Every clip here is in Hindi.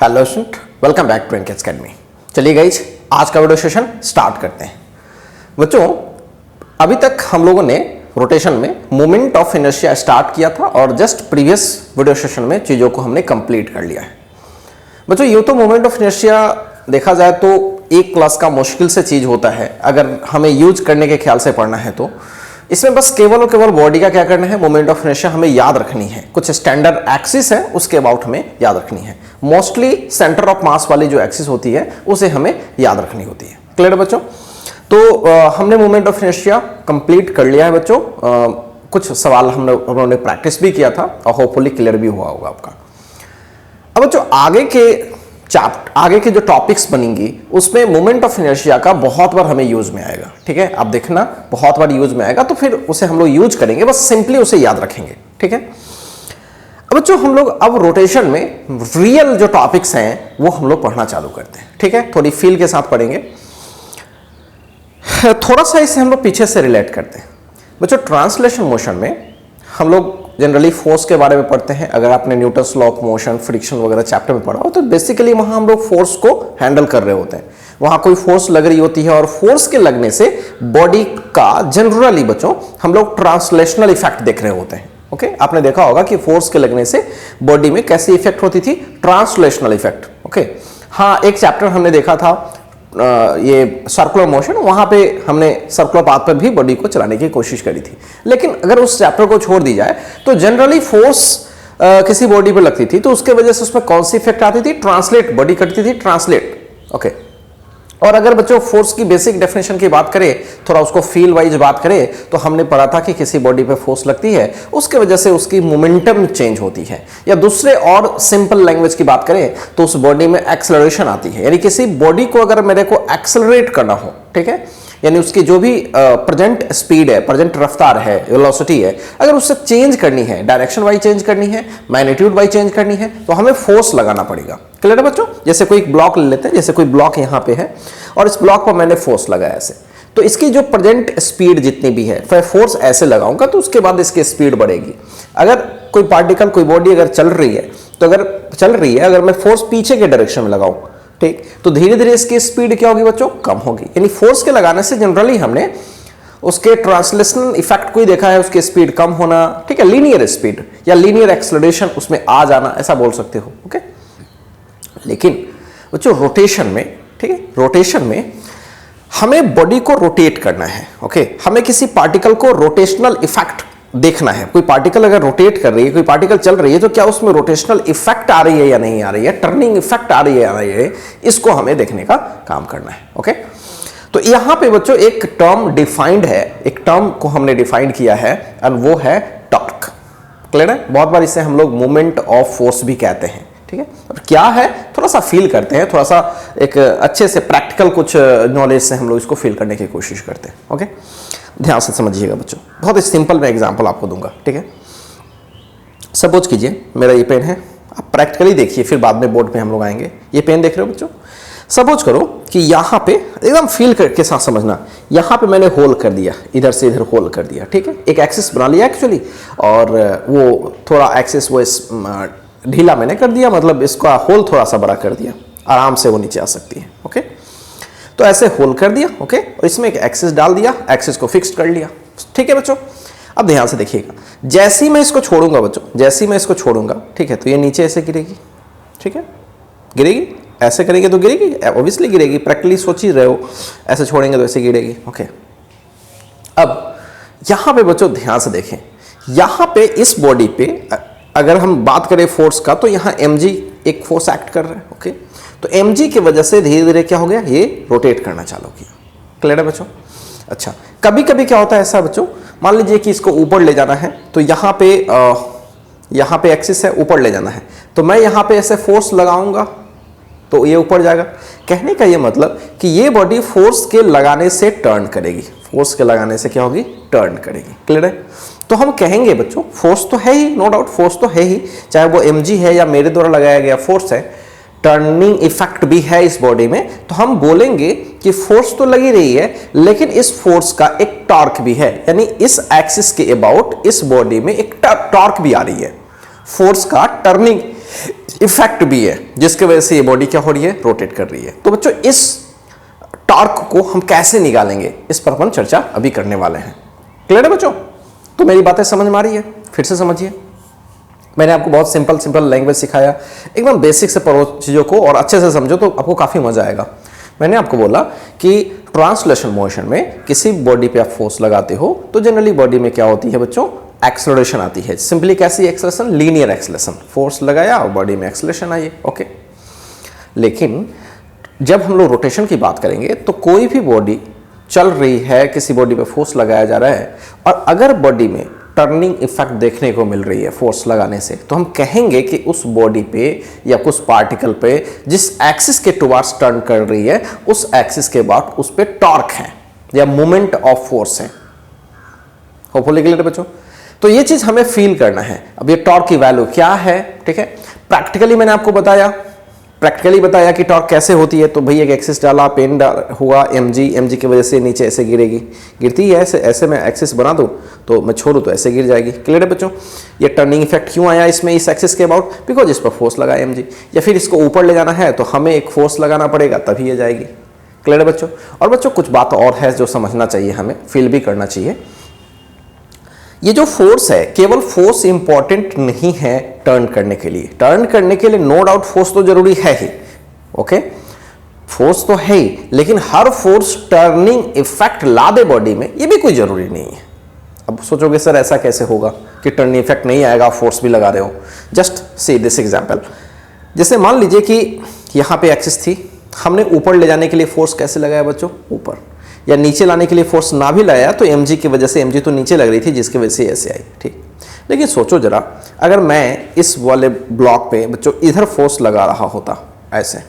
Hello student, welcome back to NKS academy. चलिए गाइज, आज का वीडियो सेशन स्टार्ट करते हैं। बच्चों, अभी तक हम लोगों ने रोटेशन में मोमेंट ऑफ इनर्शिया स्टार्ट किया था और जस्ट प्रीवियस वीडियो सेशन में चीज़ों को हमने कंप्लीट कर लिया है। बच्चों, ये तो मोमेंट ऑफ इनर्शिया देखा जाए तो एक क्लास का मुश्किल से चीज़ होता है। अगर हमें यूज करने के ख्याल से पढ़ना है तो इसमें बस केवल और केवल बॉडी का क्या करना है, मोमेंट ऑफ इनर्शिया हमें याद रखनी है। कुछ स्टैंडर्ड एक्सिस है उसके अबाउट हमें याद रखनी है। मोस्टली सेंटर ऑफ मास वाली जो एक्सिस होती है उसे हमें याद रखनी होती है। क्लियर है बच्चों? तो हमने मोमेंट ऑफ इनर्शिया कंप्लीट कर लिया है बच्चों। कुछ सवाल हम लोगों ने प्रैक्टिस भी किया था और होपफुली क्लियर भी हुआ होगा आपका। अब बच्चों, आगे के जो टॉपिक्स बनेंगी उसमें मोमेंट ऑफ इनर्शिया का बहुत बार हमें यूज में आएगा। ठीक है, आप देखना बहुत बार यूज में आएगा तो फिर उसे हम लोग यूज करेंगे, बस सिंपली उसे याद रखेंगे। ठीक है, अब बच्चों हम लोग अब रोटेशन में रियल जो टॉपिक्स हैं वो हम लोग पढ़ना चालू करते हैं। ठीक है, थोड़ी फील के साथ पढ़ेंगे। थोड़ा सा इसे हम लोग पीछे से रिलेट करते हैं। बच्चों, ट्रांसलेशन मोशन में हम लोग जनरली फोर्स के बारे में पढ़ते हैं। अगर आपने Newton's law of motion, friction वगैरह चैप्टर में पढ़ा हो तो बेसिकली वहां हम लोग फोर्स को हैंडल कर रहे होते हैं। वहां कोई फोर्स लग रही होती है और फोर्स के लगने से बॉडी का जनरली बच्चों हम लोग ट्रांसलेशनल इफेक्ट देख रहे होते हैं। ओके, आपने देखा होगा कि फोर्स के लगने से बॉडी में कैसी इफेक्ट होती थी, ट्रांसलेशनल इफेक्ट। ओके, हाँ, एक चैप्टर हमने देखा था ये सर्कुलर मोशन, वहां पे हमने सर्कुलर पाथ पर भी बॉडी को चलाने की कोशिश करी थी। लेकिन अगर उस चैप्टर को छोड़ दी जाए तो जनरली फोर्स किसी बॉडी पर लगती थी तो उसके वजह से उसमें कौन सी इफेक्ट आती थी, ट्रांसलेट, बॉडी करती थी ट्रांसलेट। ओके, और अगर बच्चों फोर्स की बेसिक डेफिनेशन की बात करें, थोड़ा उसको फील वाइज बात करें तो हमने पढ़ा था कि किसी बॉडी पे फोर्स लगती है उसके वजह से उसकी मोमेंटम चेंज होती है, या दूसरे और सिंपल लैंग्वेज की बात करें तो उस बॉडी में एक्सेलरेशन आती है। यानी किसी बॉडी को अगर मेरे को एक्सेलरेट करना हो, ठीक है, यानी उसकी जो भी प्रेजेंट स्पीड है, प्रेजेंट रफ्तार है, वेलोसिटी है, अगर उससे चेंज करनी है, डायरेक्शन वाइज चेंज करनी है, मैग्नीट्यूड वाइज चेंज करनी है तो हमें फोर्स लगाना पड़ेगा। क्लियर है बच्चों? जैसे कोई ब्लॉक ले लेते हैं, जैसे कोई ब्लॉक यहाँ पे है और इस ब्लॉक पर मैंने फोर्स लगाया ऐसे, तो इसकी जो प्रेजेंट स्पीड जितनी भी है, फिर फोर्स ऐसे लगाऊंगा तो उसके बाद इसकी स्पीड बढ़ेगी। अगर कोई पार्टिकल, कोई बॉडी अगर चल रही है तो अगर मैं फोर्स पीछे के डायरेक्शन में लगाऊं, ठीक, तो धीरे धीरे इसकी स्पीड क्या होगी बच्चों, कम होगी। यानी फोर्स के लगाने से जनरली हमने उसके ट्रांसलेशनल इफेक्ट को ही देखा है, उसकी स्पीड कम होना, ठीक है, लीनियर स्पीड या लीनियर एक्सेलरेशन उसमें आ जाना, ऐसा बोल सकते हो। ओके, लेकिन बच्चों रोटेशन में, ठीक है, रोटेशन में हमें बॉडी को रोटेट करना है। ओके, हमें किसी पार्टिकल को रोटेशनल इफेक्ट देखना है। कोई पार्टिकल अगर रोटेट कर रही है, कोई पार्टिकल चल रही है तो क्या उसमें रोटेशनल इफेक्ट आ रही है या नहीं आ रही है, टर्निंग इफेक्ट आ रही है या नहीं है, इसको हमें देखने का काम करना है। ओके, तो यहां पे बच्चों एक टर्म डिफाइंड है, एक टर्म को हमने डिफाइंड किया है और वो है टॉर्क। क्लियर है? बहुत बार इसे हम लोग मोमेंट ऑफ फोर्स भी कहते हैं। ठीक है, और क्या है थोड़ा सा फील करते हैं, थोड़ा सा एक अच्छे से प्रैक्टिकल कुछ नॉलेज से हम लोग इसको फील करने की कोशिश करते हैं। ओके, ध्यान से समझिएगा बच्चों, बहुत ही सिंपल मैं एग्जांपल आपको दूंगा। ठीक है, सपोज कीजिए मेरा ये पेन है, आप प्रैक्टिकली देखिए, फिर बाद में बोर्ड पे हम लोग आएंगे। ये पेन देख रहे हो बच्चों? सपोज करो कि यहाँ पे एकदम फील के साथ समझना, यहाँ पे मैंने होल कर दिया, इधर से इधर होल कर दिया। ठीक है, एक एक्सिस बना लिया एक्चुअली, और वो थोड़ा एक्सिस वो ढीला मैंने कर दिया, मतलब इसका होल थोड़ा सा बड़ा कर दिया, आराम से वो नीचे आ सकती है। ओके, तो ऐसे होल कर दिया। ओके, और इसमें एक एक्सिस डाल दिया, एक्सिस को फिक्स कर लिया। ठीक है बच्चों, अब ध्यान से देखिएगा, जैसे ही मैं इसको छोड़ूंगा बच्चों, जैसे ही मैं इसको छोड़ूंगा, ठीक है, तो ये नीचे ऐसे गिरेगी। ठीक है, गिरेगी, ऐसे करेंगे तो गिरेगी, ऑब्वियसली गिरेगी, प्रैक्टिकली सोच ही रहे हो, ऐसे छोड़ेंगे तो ऐसे गिरेगी। ओके, अब यहां पे बच्चों ध्यान से देखें, यहां पे इस बॉडी पे अगर हम बात करें फोर्स का तो यहां mg एक फोर्स एक्ट कर रहा है। ओके, तो mg की वजह से धीरे धीरे क्या हो गया, ये रोटेट करना चालू किया। क्लियर है बच्चों? अच्छा, कभी कभी क्या होता है ऐसा बच्चों, मान लीजिए कि इसको ऊपर ले जाना है तो यहाँ पे एक्सिस है, ऊपर ले जाना है, तो मैं यहाँ पे ऐसे फोर्स लगाऊंगा तो ये ऊपर जाएगा। कहने का ये मतलब कि ये बॉडी फोर्स के लगाने से टर्न करेगी, फोर्स के लगाने से क्या होगी, टर्न करेगी। क्लियर है? तो हम कहेंगे बच्चों फोर्स तो है ही, नो डाउट फोर्स तो है ही, चाहे वो mg है या मेरे द्वारा लगाया गया फोर्स है, टर्निंग इफेक्ट भी है इस बॉडी में, तो हम बोलेंगे कि फोर्स तो लगी रही है लेकिन इस फोर्स का एक टॉर्क भी है, यानी इस एक्सिस के अबाउट इस बॉडी में एक टॉर्क भी आ रही है। फोर्स का टर्निंग इफेक्ट भी है जिसकी वजह से ये बॉडी क्या हो रही है, रोटेट कर रही है। तो बच्चों इस टॉर्क को हम कैसे निकालेंगे, इस पर हम चर्चा अभी करने वाले हैं। क्लियर है बच्चों? तो मेरी बातें समझ में आ रही है? फिर से समझिए, मैंने आपको बहुत सिंपल लैंग्वेज सिखाया, एकदम बेसिक से पढ़ो चीज़ों को और अच्छे से समझो तो आपको काफ़ी मजा आएगा। मैंने आपको बोला कि ट्रांसलेशन मोशन में किसी बॉडी पे आप फोर्स लगाते हो तो जनरली बॉडी में क्या होती है बच्चों, एक्सेलरेशन आती है। सिंपली कैसी एक्सेलरेशन, लीनियर एक्सेलरेशन, फोर्स लगाया और बॉडी में एक्सेलरेशन आई, ओके। लेकिन जब हम लोग रोटेशन की बात करेंगे तो कोई भी बॉडी चल रही है, किसी बॉडी पे फोर्स लगाया जा रहा है और अगर बॉडी में टर्निंग इफेक्ट देखने को मिल रही है फोर्स लगाने से, तो हम कहेंगे कि उस बॉडी पे या कुछ पार्टिकल पे जिस एक्सिस के टुवार्ड्स टर्न कर रही है उस एक्सिस के बाद उस पे टॉर्क है या मोमेंट ऑफ फोर्स है। होपफुली क्लियर बच्चों? तो ये चीज हमें फील करना है। अब ये टॉर्क की वैल्यू क्या है, ठीक है, प्रैक्टिकली मैंने आपको बताया कि टॉर्क कैसे होती है। तो भैया एक एक्सिस डाला, पेन हुआ mg की वजह से नीचे ऐसे गिरती है, ऐसे मैं एक्सिस बना दूं तो मैं छोड़ूं तो ऐसे गिर जाएगी। क्लियर है बच्चों? ये टर्निंग इफेक्ट क्यों आया इसमें, इस एक्सिस के अबाउट, बिकॉज इस पर फोर्स लगा mg। या फिर इसको ऊपर ले जाना है तो हमें एक फोर्स लगाना पड़ेगा तभी ये जाएगी। क्लियर है बच्चों? और बच्चों कुछ बात और है जो समझना चाहिए, हमें फील भी करना चाहिए। ये जो फोर्स है, केवल फोर्स इंपॉर्टेंट नहीं है टर्न करने के लिए। टर्न करने के लिए नो डाउट फोर्स तो जरूरी है ही, ओके, फोर्स तो है ही, लेकिन हर फोर्स टर्निंग इफेक्ट ला दे बॉडी में, ये भी कोई जरूरी नहीं है। अब सोचोगे सर ऐसा कैसे होगा कि टर्निंग इफेक्ट नहीं आएगा, फोर्स भी लगा रहे हो। जस्ट सी दिस एग्जांपल, जैसे मान लीजिए कि यहां पे एक्सिस थी, हमने ऊपर ले जाने के लिए फोर्स कैसे लगाया बच्चों, ऊपर, या नीचे लाने के लिए फोर्स ना भी लाया तो mg की वजह से, mg तो नीचे लग रही थी जिसकी वजह से ऐसे आई, ठीक। लेकिन सोचो जरा, अगर मैं इस वाले ब्लॉक पे बच्चों इधर फोर्स लगा रहा होता, ऐसे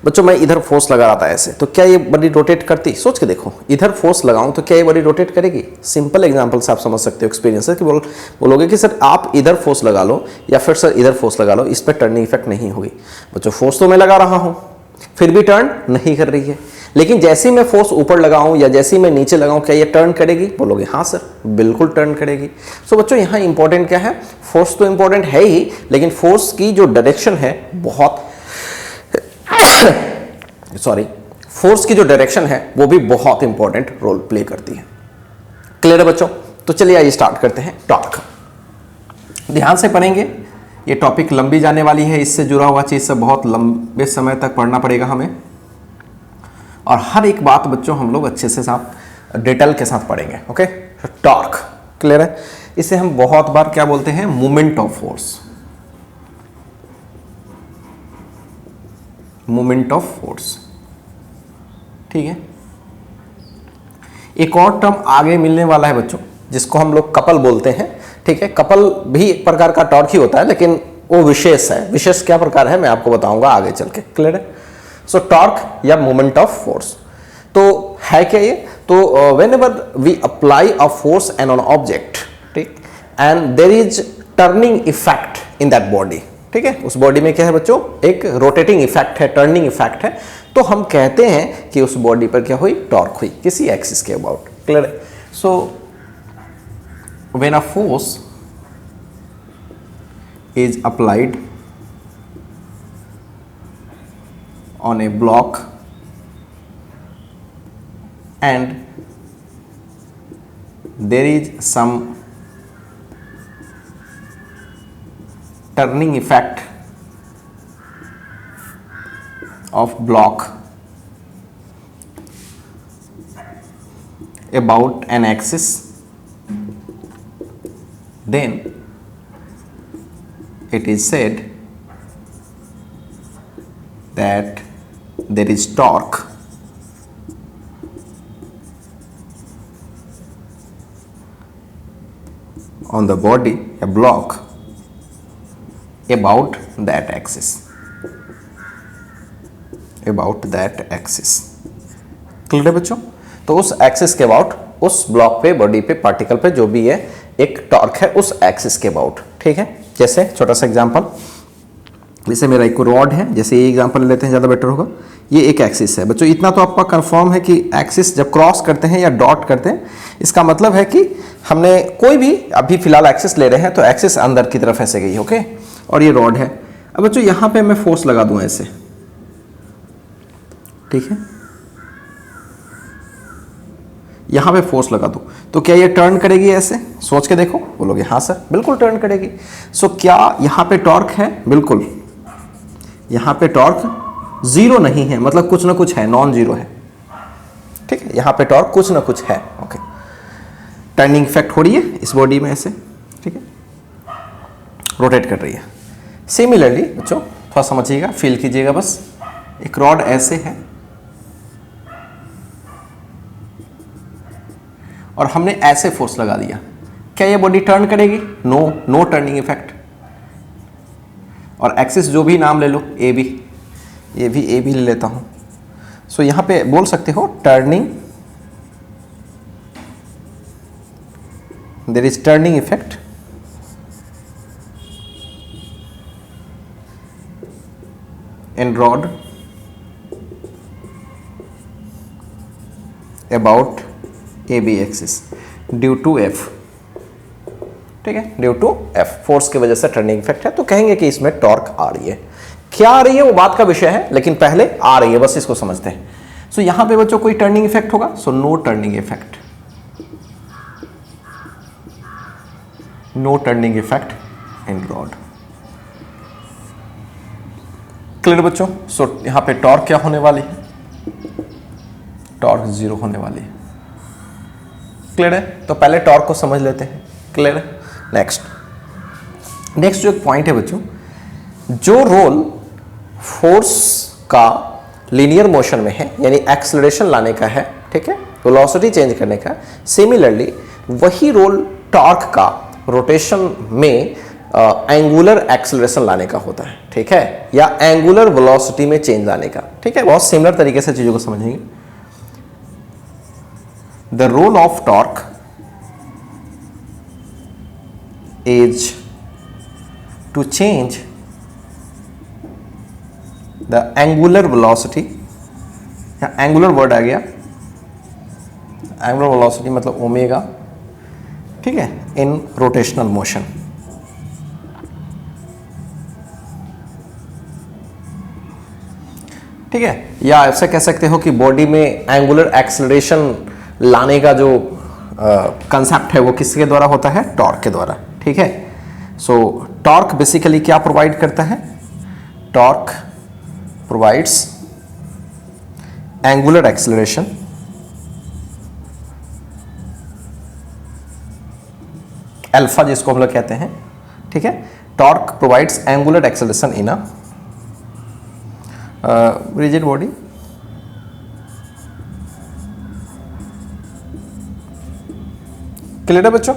बच्चों मैं इधर फोर्स लगा रहा था ऐसे, तो क्या ये बॉडी रोटेट करती? सोच के देखो, इधर फोर्स लगाऊं तो क्या ये बॉडी रोटेट करेगी? सिंपल एग्जांपल से आप समझ सकते हो एक्सपीरियंस से कि बोलोगे कि सर आप इधर फोर्स लगा लो या फिर सर इधर फोर्स लगा लो, इस पर टर्निंग इफेक्ट नहीं होगी। बच्चों फोर्स तो मैं लगा रहा हूं, फिर भी टर्न नहीं कर रही है। लेकिन जैसे ही मैं फोर्स ऊपर लगाऊं या जैसे ही मैं नीचे लगाऊं, क्या ये टर्न करेगी? बोलोगे हाँ सर, बिल्कुल टर्न करेगी। सो बच्चों यहाँ इंपॉर्टेंट क्या है? फोर्स तो इंपॉर्टेंट है ही, लेकिन फोर्स की जो डायरेक्शन है बहुत फोर्स की जो डायरेक्शन है वो भी बहुत इंपॉर्टेंट रोल प्ले करती है। क्लियर है बच्चों? तो चलिए आइए स्टार्ट करते हैं। टॉर्क ध्यान से पढ़ेंगे, ये टॉपिक लंबी जाने वाली है, इससे जुड़ा हुआ चीज से बहुत लंबे समय तक पढ़ना पड़ेगा हमें, और हर एक बात बच्चों हम लोग अच्छे से साथ डिटेल के साथ पढ़ेंगे। ओके, टॉर्क क्लियर है? इसे हम बहुत बार क्या बोलते हैं? Moment of force, moment of force, ठीक है। एक और टर्म आगे मिलने वाला है बच्चों जिसको हम लोग कपल बोलते हैं, ठीक है। कपल भी एक प्रकार का टॉर्क ही होता है, लेकिन वो विशेष है। विशेष क्या प्रकार है मैं आपको बताऊंगा आगे चल के। क्लियर है? सो टॉर्क या मोमेंट ऑफ फोर्स तो है क्या ये? तो whenever we apply a force an on object, ठीक, and there is turning effect in that body, ठीक है। उस बॉडी में क्या है बच्चों? एक रोटेटिंग इफेक्ट है, टर्निंग इफेक्ट है, तो हम कहते हैं कि उस बॉडी पर क्या हुई? टॉर्क हुई किसी एक्सिस के अबाउट। क्लियर है? सो when a force is applied on a block and there is some turning effect of block about an axis, then it is said that there is torque on the body, a block about that axis, about that axis। Clear है बच्चों? तो उस एक्सिस के अबाउट, उस ब्लॉक पे, बॉडी पे, पार्टिकल पे जो भी है, एक टॉर्क है उस एक्सिस के अबाउट, ठीक है। जैसे छोटा सा एग्जांपल, जैसे मेरा एक रॉड है, जैसे ये एग्जांपल लेते हैं ज़्यादा बेटर होगा। ये एक एक्सिस है बच्चों, इतना तो आपका कंफर्म है कि एक्सिस जब क्रॉस करते हैं या डॉट करते हैं, इसका मतलब है कि हमने कोई भी अभी फिलहाल एक्सिस ले रहे हैं तो एक्सिस अंदर की तरफ ऐसे गई, ओके। और ये रॉड है। अब बच्चों यहाँ पे मैं फोर्स लगा दूं ऐसे, ठीक है, यहाँ पे फोर्स लगा दूं तो क्या ये टर्न करेगी ऐसे? सोच के देखो, बोलोगे हाँ सर बिल्कुल टर्न करेगी। सो क्या यहाँ पे टॉर्क है? बिल्कुल, यहाँ पे टॉर्क जीरो नहीं है, मतलब कुछ ना कुछ है, नॉन जीरो है, ठीक है, यहाँ पे टॉर्क कुछ ना कुछ है। ओके, टर्निंग इफेक्ट हो रही है इस बॉडी में ऐसे, ठीक है, रोटेट कर रही है। सिमिलरली बच्चों थोड़ा समझिएगा, फील कीजिएगा बस, एक रॉड ऐसे है और हमने ऐसे फोर्स लगा दिया, क्या ये बॉडी टर्न करेगी? No, no turning effect. और एक्सिस जो भी नाम ले लो, ए बी, ये भी ए बी ले लेता हूं। सो यहां पे बोल सकते हो turning, there is turning effect in rod about A B axis due to F, ठीक है, ड्यू टू एफ, फोर्स की वजह से टर्निंग इफेक्ट है। तो कहेंगे कि इसमें टॉर्क आ रही है। क्या आ रही है वो बात का विषय है, लेकिन पहले आ रही है, बस इसको समझते हैं। सो यहां पे बच्चों कोई टर्निंग इफेक्ट होगा? So no turning effect, no turning effect in rod. Clear बच्चों? सो यहां पे टॉर्क क्या होने वाली है? टॉर्क जीरो होने वाली है। क्लियर है? तो पहले टॉर्क को समझ लेते हैं। क्लियर है? नेक्स्ट जो एक पॉइंट है बच्चों, जो रोल फोर्स का लीनियर मोशन में है, यानी एक्सेलरेशन लाने का है, ठीक है, वेलोसिटी चेंज करने का, सिमिलरली वही रोल टॉर्क का रोटेशन में एंगुलर एक्सेलरेशन लाने का होता है, ठीक है, या एंगुलर वेलोसिटी में चेंज लाने का, ठीक है। बहुत सिमिलर तरीके से चीजों को समझेंगे। The role of torque is to change the angular velocity, या angular word आ गया, angular velocity मतलब ओमेगा, ठीक है, in rotational motion। ठीक है, या ऐसे कह सकते हो कि बॉडी में एंगुलर एक्सेलरेशन लाने का जो कंसेप्ट है वो किसके द्वारा होता है? टॉर्क के द्वारा, ठीक है। सो टॉर्क बेसिकली क्या प्रोवाइड करता है? Torque provides angular acceleration alpha, जिसको हम लोग कहते हैं, ठीक है। Torque provides angular acceleration in a rigid body. Clear है बच्चों?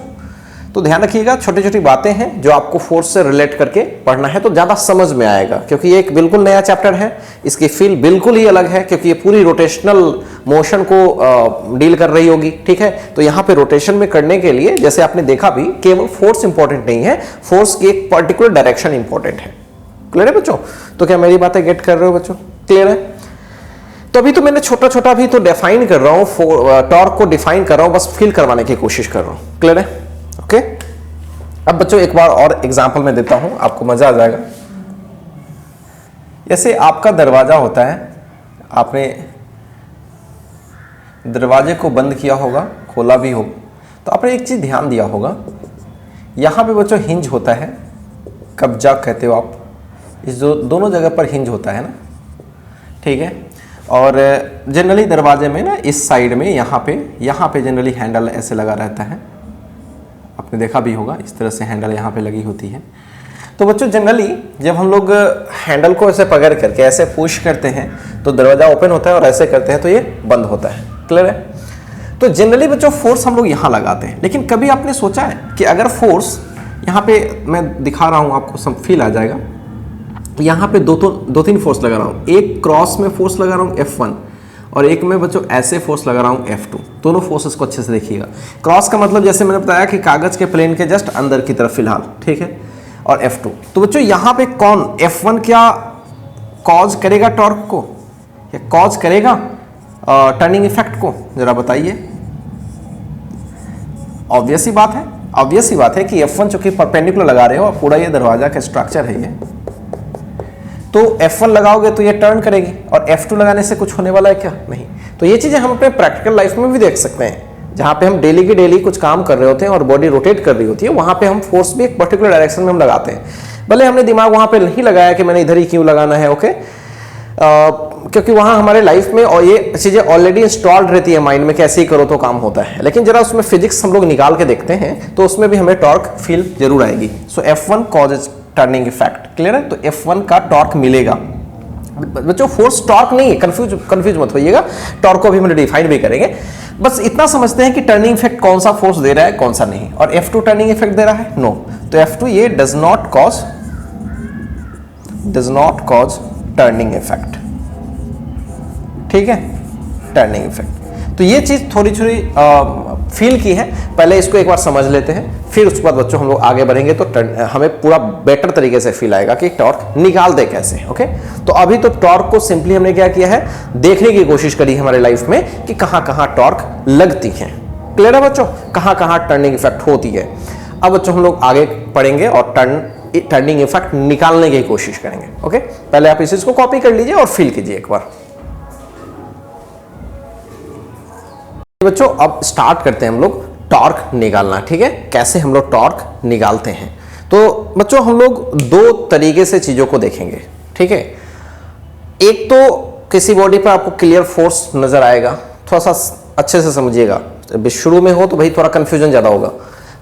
तो ध्यान रखिएगा, छोटी छोटी बातें हैं जो आपको फोर्स से रिलेट करके पढ़ना है तो ज्यादा समझ में आएगा, क्योंकि ये एक बिल्कुल नया चैप्टर है, इसकी फील बिल्कुल ही अलग है, क्योंकि ये पूरी रोटेशनल मोशन को डील कर रही होगी, ठीक है। तो यहाँ पे रोटेशन में करने के लिए, जैसे आपने देखा भी, केवल फोर्स इंपॉर्टेंट नहीं है, फोर्स की एक पर्टिकुलर डायरेक्शन इंपॉर्टेंट है। क्लियर है बच्चों? तो क्या मेरी बातें गेट कर रहे हो बच्चों? क्लियर है? तो अभी तो मैंने छोटा छोटा भी तो डिफाइन कर रहा हूं, टॉर्क को डिफाइन कर रहा हूं, बस फील करवाने की कोशिश कर रहा हूं। क्लियर है? ओके। अब बच्चों एक बार और एग्जांपल मैं देता हूं, आपको मजा आ जाएगा। जैसे आपका दरवाजा होता है, आपने दरवाजे को बंद किया होगा, खोला भी हो, तो आपने एक चीज ध्यान दिया होगा, यहां पे बच्चों हिंज होता है, कब्जा कहते हो आप, इस दोनों जगह पर हिंज होता है ना, ठीक है। और जनरली दरवाजे में ना इस साइड में यहाँ पे जनरली हैंडल ऐसे लगा रहता है, आपने देखा भी होगा, इस तरह से हैंडल यहाँ पे लगी होती है। तो बच्चों जनरली जब हम लोग हैंडल को ऐसे पकड़ करके ऐसे पुश करते हैं तो दरवाजा ओपन होता है, और ऐसे करते हैं तो ये बंद होता है। क्लियर है? तो जनरली बच्चों फोर्स हम लोग यहाँ लगाते हैं, लेकिन कभी आपने सोचा है कि अगर फोर्स यहाँ पे मैं दिखा रहा हूँ, आपको सब फील आ जाएगा, यहाँ पे दो तीन फोर्स लगा रहा हूँ, एक क्रॉस में फोर्स लगा रहा हूँ F1, और एक में बच्चों ऐसे फोर्स लगा रहा हूँ F2। दोनों फोर्सेस को अच्छे से देखिएगा। क्रॉस का मतलब जैसे मैंने बताया कि कागज के प्लेन के जस्ट अंदर की तरफ फिलहाल, ठीक है, और F2। तो बच्चों यहाँ पे कौन, F1 क्या कॉज करेगा टॉर्क को, या कॉज करेगा टर्निंग इफेक्ट को? जरा बताइए। ऑब्वियस ही बात है, ऑब्वियस सी बात है कि F1 चूंकि परपेंडिकुलर लगा रहे हो और पूरा ये दरवाजा का स्ट्रक्चर है ये, तो F1 लगाओगे तो ये टर्न करेगी, और F2 लगाने से कुछ होने वाला है क्या? नहीं। तो ये चीजें हम अपने प्रैक्टिकल लाइफ में भी देख सकते हैं, जहां पे हम डेली की डेली कुछ काम कर रहे होते हैं और बॉडी रोटेट कर रही होती है, वहां पे हम फोर्स भी एक पर्टिकुलर डायरेक्शन में हम लगाते हैं। भले हमने दिमाग वहां पे नहीं लगाया कि मैंने इधर ही क्यों लगाना है, ओके, क्योंकि वहां हमारे लाइफ में और ये चीजें ऑलरेडी इंस्टॉल्ड रहती है माइंड में, कैसे ही करो तो काम होता है। लेकिन जरा उसमें फिजिक्स हम लोग निकाल के देखते हैं तो उसमें भी हमें टॉर्क फील जरूर आएगी। सो F1 causes turning effect, clear है? तो F1 का टॉर्क मिलेगा। बच्चों फोर्स टॉर्क नहीं है, कंफ्यूज मत होइएगा, टॉर्क को भी हम डिफाइन भी करेंगे। बस इतना समझते हैं कि टर्निंग इफेक्ट कौन सा फोर्स दे रहा है कौन सा नहीं, और F2 टर्निंग इफेक्ट दे रहा है, नो। तो F2 ये does not cause turning effect, ठीक है, टर्निंग इफेक्ट। तो ये चीज थोड़ी फील की है, पहले इसको एक बार समझ लेते हैं, फिर उसके बाद बच्चों हम लोग आगे बढ़ेंगे तो हमें पूरा बेटर तरीके से फील आएगा कि टॉर्क निकाल दे कैसे, ओके। तो अभी तो टॉर्क को सिंपली हमने क्या किया है, देखने की कोशिश करी हमारे लाइफ में कि कहां कहां टॉर्क लगती है। क्लियर है बच्चों? कहां कहां टर्निंग इफेक्ट होती है। अब बच्चों हम लोग आगे पढ़ेंगे और टर्निंग इफेक्ट निकालने की कोशिश करेंगे, ओके। पहले आप इस चीज को कॉपी कर लीजिए और फील कीजिए एक बार। बच्चों अब स्टार्ट करते हैं हम लोग टॉर्क निकालना, ठीक है, कैसे हम लोग टॉर्क निकालते हैं। तो बच्चों हम लोग दो तरीके से चीजों को देखेंगे, ठीक है। एक तो किसी बॉडी पर आपको क्लियर फोर्स नजर आएगा, थोड़ा सा अच्छे से समझिएगा, शुरू में हो तो भाई थोड़ा कंफ्यूजन ज्यादा होगा।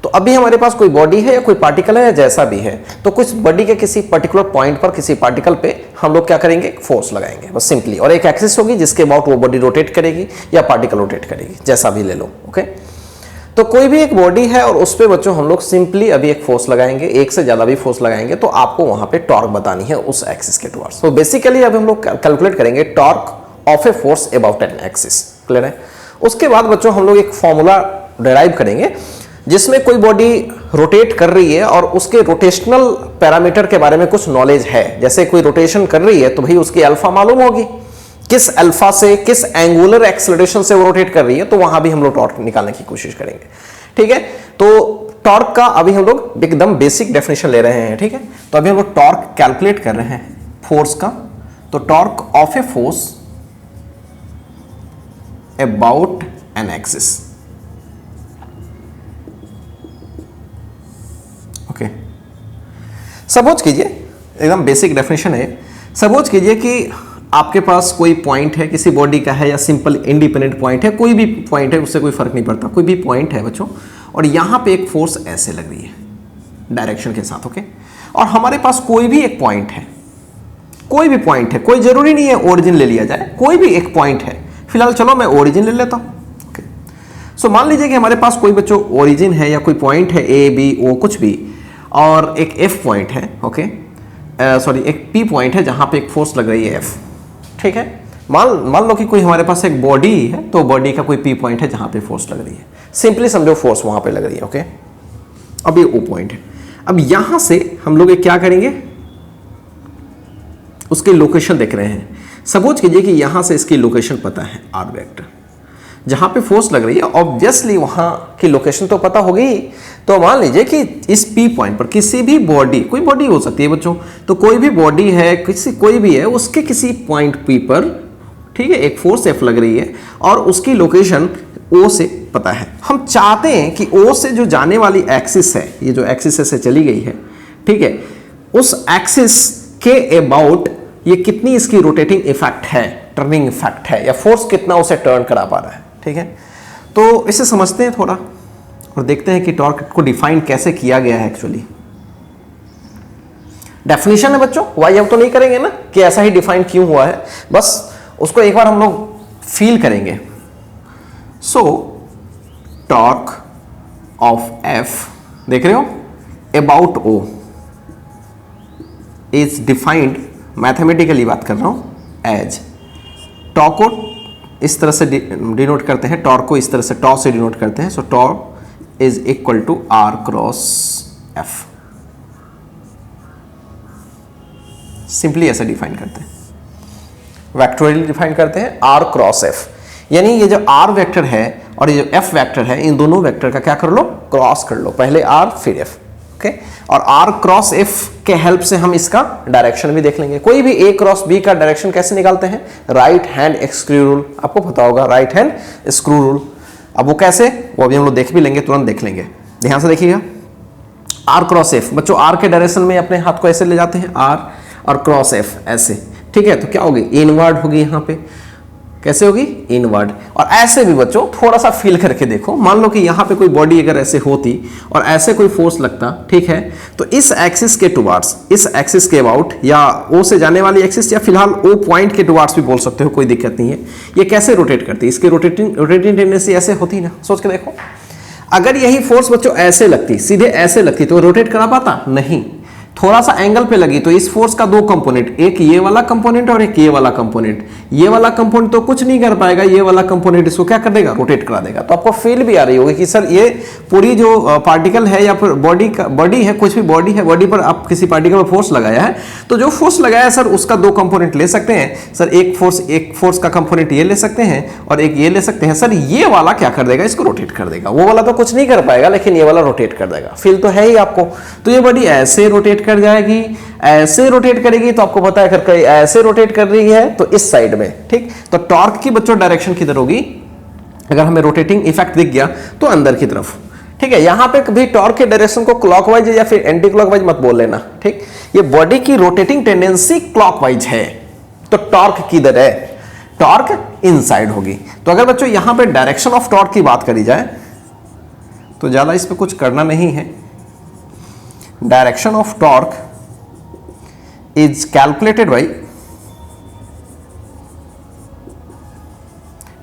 तो अभी हमारे पास कोई बॉडी है या कोई पार्टिकल है या जैसा भी है, तो कुछ बॉडी के किसी पर्टिकुलर पॉइंट पर किसी पार्टिकल पे हम लोग क्या करेंगे, फोर्स लगाएंगे बस सिंपली, और एक एक्सिस होगी जिसके अबाउट वो बॉडी रोटेट करेगी या पार्टिकल रोटेट करेगी, जैसा भी ले लो, ओके। तो कोई भी एक बॉडी है और उस पर बच्चों हम लोग सिंपली अभी एक फोर्स लगाएंगे, एक से ज्यादा भी फोर्स लगाएंगे, तो आपको वहां पे टॉर्क बतानी है उस एक्सिस के टुवर्ड्स। तो बेसिकली अभी हम लोग कैलकुलेट करेंगे torque of a force about an axis, clear है। उसके बाद बच्चों हम लोग एक फॉर्मूला डिराइव करेंगे जिसमें कोई बॉडी रोटेट कर रही है और उसके रोटेशनल पैरामीटर के बारे में कुछ नॉलेज है। जैसे कोई रोटेशन कर रही है तो भाई उसकी अल्फा मालूम होगी, किस अल्फा से किस एंगुलर एक्सेलरेशन से वो रोटेट कर रही है, तो वहां भी हम लोग टॉर्क निकालने की कोशिश करेंगे, ठीक है। तो टॉर्क का अभी हम लोग एकदम बेसिक डेफिनेशन ले रहे हैं, ठीक है। तो अभी हम लोग टॉर्क कैलकुलेट कर रहे हैं फोर्स का। तो torque of a force about an axis, okay. Suppose कीजिए, एकदम बेसिक डेफिनेशन है, सपोज कीजिए कि आपके पास कोई पॉइंट है, किसी बॉडी का है या सिंपल इंडिपेंडेंट पॉइंट है, कोई भी पॉइंट है, उससे कोई फर्क नहीं पड़ता, कोई भी पॉइंट है बच्चों, और यहां पे एक फोर्स ऐसे लग रही है डायरेक्शन के साथ, ओके। और हमारे पास कोई भी एक पॉइंट है, कोई भी पॉइंट है, कोई जरूरी नहीं है ओरिजिन ले लिया जाए, कोई भी एक पॉइंट है, फिलहाल चलो मैं ओरिजिन ले लेता हूं, ओके। सो मान लीजिए कि हमारे पास कोई बच्चों ओरिजिन है या कोई पॉइंट है ए बी ओ कुछ भी, और एक एफ पॉइंट है, ओके, सॉरी एक पी पॉइंट है जहां पे एक फोर्स लग रही है एफ, ठीक है। मान लो कि कोई हमारे पास एक बॉडी है, तो बॉडी का कोई पी पॉइंट है जहां पे फोर्स लग रही है, सिंपली समझो फोर्स वहां पे लग रही है, ओके। अब ये ओ पॉइंट है, अब यहां से हम लोग क्या करेंगे, उसकी लोकेशन देख रहे हैं। सपोज कीजिए कि यहां से इसकी लोकेशन पता है आर वेक्टर, जहां पे फोर्स लग रही है ऑब्वियसली वहां की लोकेशन तो पता होगी। तो मान लीजिए कि इस पी पॉइंट पर किसी भी बॉडी, कोई बॉडी हो सकती है बच्चों, तो कोई भी बॉडी है, कोई भी है, उसके किसी पॉइंट पी पर, ठीक है, एक फोर्स एफ लग रही है और उसकी लोकेशन ओ से पता है। हम चाहते हैं कि ओ से जो जाने वाली एक्सिस है, ये जो एक्सिस से चली गई है, ठीक है, उस एक्सिस के अबाउट ये कितनी इसकी रोटेटिंग इफेक्ट है, टर्निंग इफेक्ट है, या फोर्स कितना उसे टर्न करा पा रहा है, ठीक है। तो इसे समझते हैं थोड़ा और देखते हैं कि टॉर्क को डिफाइन कैसे किया गया है एक्चुअली। डेफिनेशन है बच्चों, वाई अब तो नहीं करेंगे ना कि ऐसा ही डिफाइन क्यों हुआ है, बस उसको एक बार हम लोग फील करेंगे। सो टॉर्क ऑफ एफ, देख रहे हो, about O is defined, mathematically बात कर रहा हूं, एज टॉ को इस तरह से डिनोट करते हैं, टॉर्क को इस तरह से टॉ से डिनोट करते हैं। So tau is equal to R cross F, simply ऐसे डिफाइन करते हैं, वेक्टोरियली डिफाइन करते हैं आर क्रॉस एफ, यानी ये जो आर वेक्टर है और ये जो एफ वेक्टर है, इन दोनों वेक्टर का क्या कर लो, क्रॉस कर लो, पहले आर फिर एफ। ओके, और आर क्रॉस एफ के हेल्प से हम इसका डायरेक्शन भी देख लेंगे। कोई भी ए क्रॉस बी का डायरेक्शन कैसे निकालते हैं, राइट हैंड स्क्रू रूल, आपको पता होगा राइट हैंड स्क्रू रूल। अब वो कैसे, वो अभी हम लोग देख भी लेंगे, तुरंत देख लेंगे, ध्यान से देखिएगा। आर क्रॉस एफ, बच्चों आर के डायरेक्शन में अपने हाथ को ऐसे ले जाते हैं, आर और क्रॉस एफ ऐसे, ठीक है, तो क्या होगी, इनवर्ड होगी, यहाँ पे कैसे होगी, इनवर्ड। और ऐसे भी बच्चों थोड़ा सा फील करके देखो, मान लो कि यहाँ पे कोई बॉडी अगर ऐसे होती और ऐसे कोई फोर्स लगता, ठीक है, तो इस एक्सिस के टुवार्ड्स, इस एक्सिस के अबाउट, या ओ से जाने वाली एक्सिस, या फिलहाल ओ पॉइंट के टुवार्ड्स भी बोल सकते हो, कोई दिक्कत नहीं है। ये कैसे रोटेट करती है, इसकी रोटेटिंग टेंडेंसी ऐसे होती ना, सोच के देखो। अगर यही फोर्स बच्चों ऐसे लगती, सीधे ऐसे लगती, तो रोटेट करा पाता नहीं, थोड़ा सा एंगल पे लगी, तो इस फोर्स का दो कंपोनेंट, एक ये वाला कंपोनेंट और एक ये वाला कंपोनेंट, ये वाला कंपोनेंट तो कुछ नहीं कर पाएगा, ये वाला कंपोनेंट इसको क्या कर देगा, रोटेट करा देगा। तो आपको फील भी आ रही होगी कि सर ये पूरी जो पार्टिकल है या फिर बॉडी है, कुछ भी बॉडी है, बॉडी पर आप किसी पार्टिकल पर फोर्स लगाया है, तो जो फोर्स लगाया है सर उसका दो कंपोनेंट ले सकते हैं सर, एक फोर्स का कंपोनेंट ये ले सकते हैं और एक ये ले सकते हैं सर, ये वाला क्या कर देगा, इसको रोटेट कर देगा, वो वाला तो कुछ नहीं कर पाएगा लेकिन ये वाला रोटेट कर देगा। फील तो है ही आपको। तो ये बॉडी ऐसे रोटेट कर जाएगी, ऐसे रोटेट करेगी, तो आपको पता है अगर कहीं ऐसे रोटेट कर रही है तो इस साइड में, ठीक, तो टॉर्क की बच्चों डायरेक्शन किधर होगी, अगर हमें रोटेटिंग इफेक्ट दिख गया तो अंदर की तरफ, ठीक है। यहां पे भी टॉर्क के डायरेक्शन को क्लॉकवाइज या फिर एंटी क्लॉकवाइज मत बोल लेना, ठीक, ये बॉडी की रोटेटिंग टेंडेंसी क्लॉकवाइज है, तो टॉर्क किधर है, टॉर्क इनसाइड होगी। तो अगर बच्चों यहां पे डायरेक्शन ऑफ टॉर्क की बात करी जाए तो ज्यादा इस पे कुछ करना नहीं है। Direction of torque is calculated by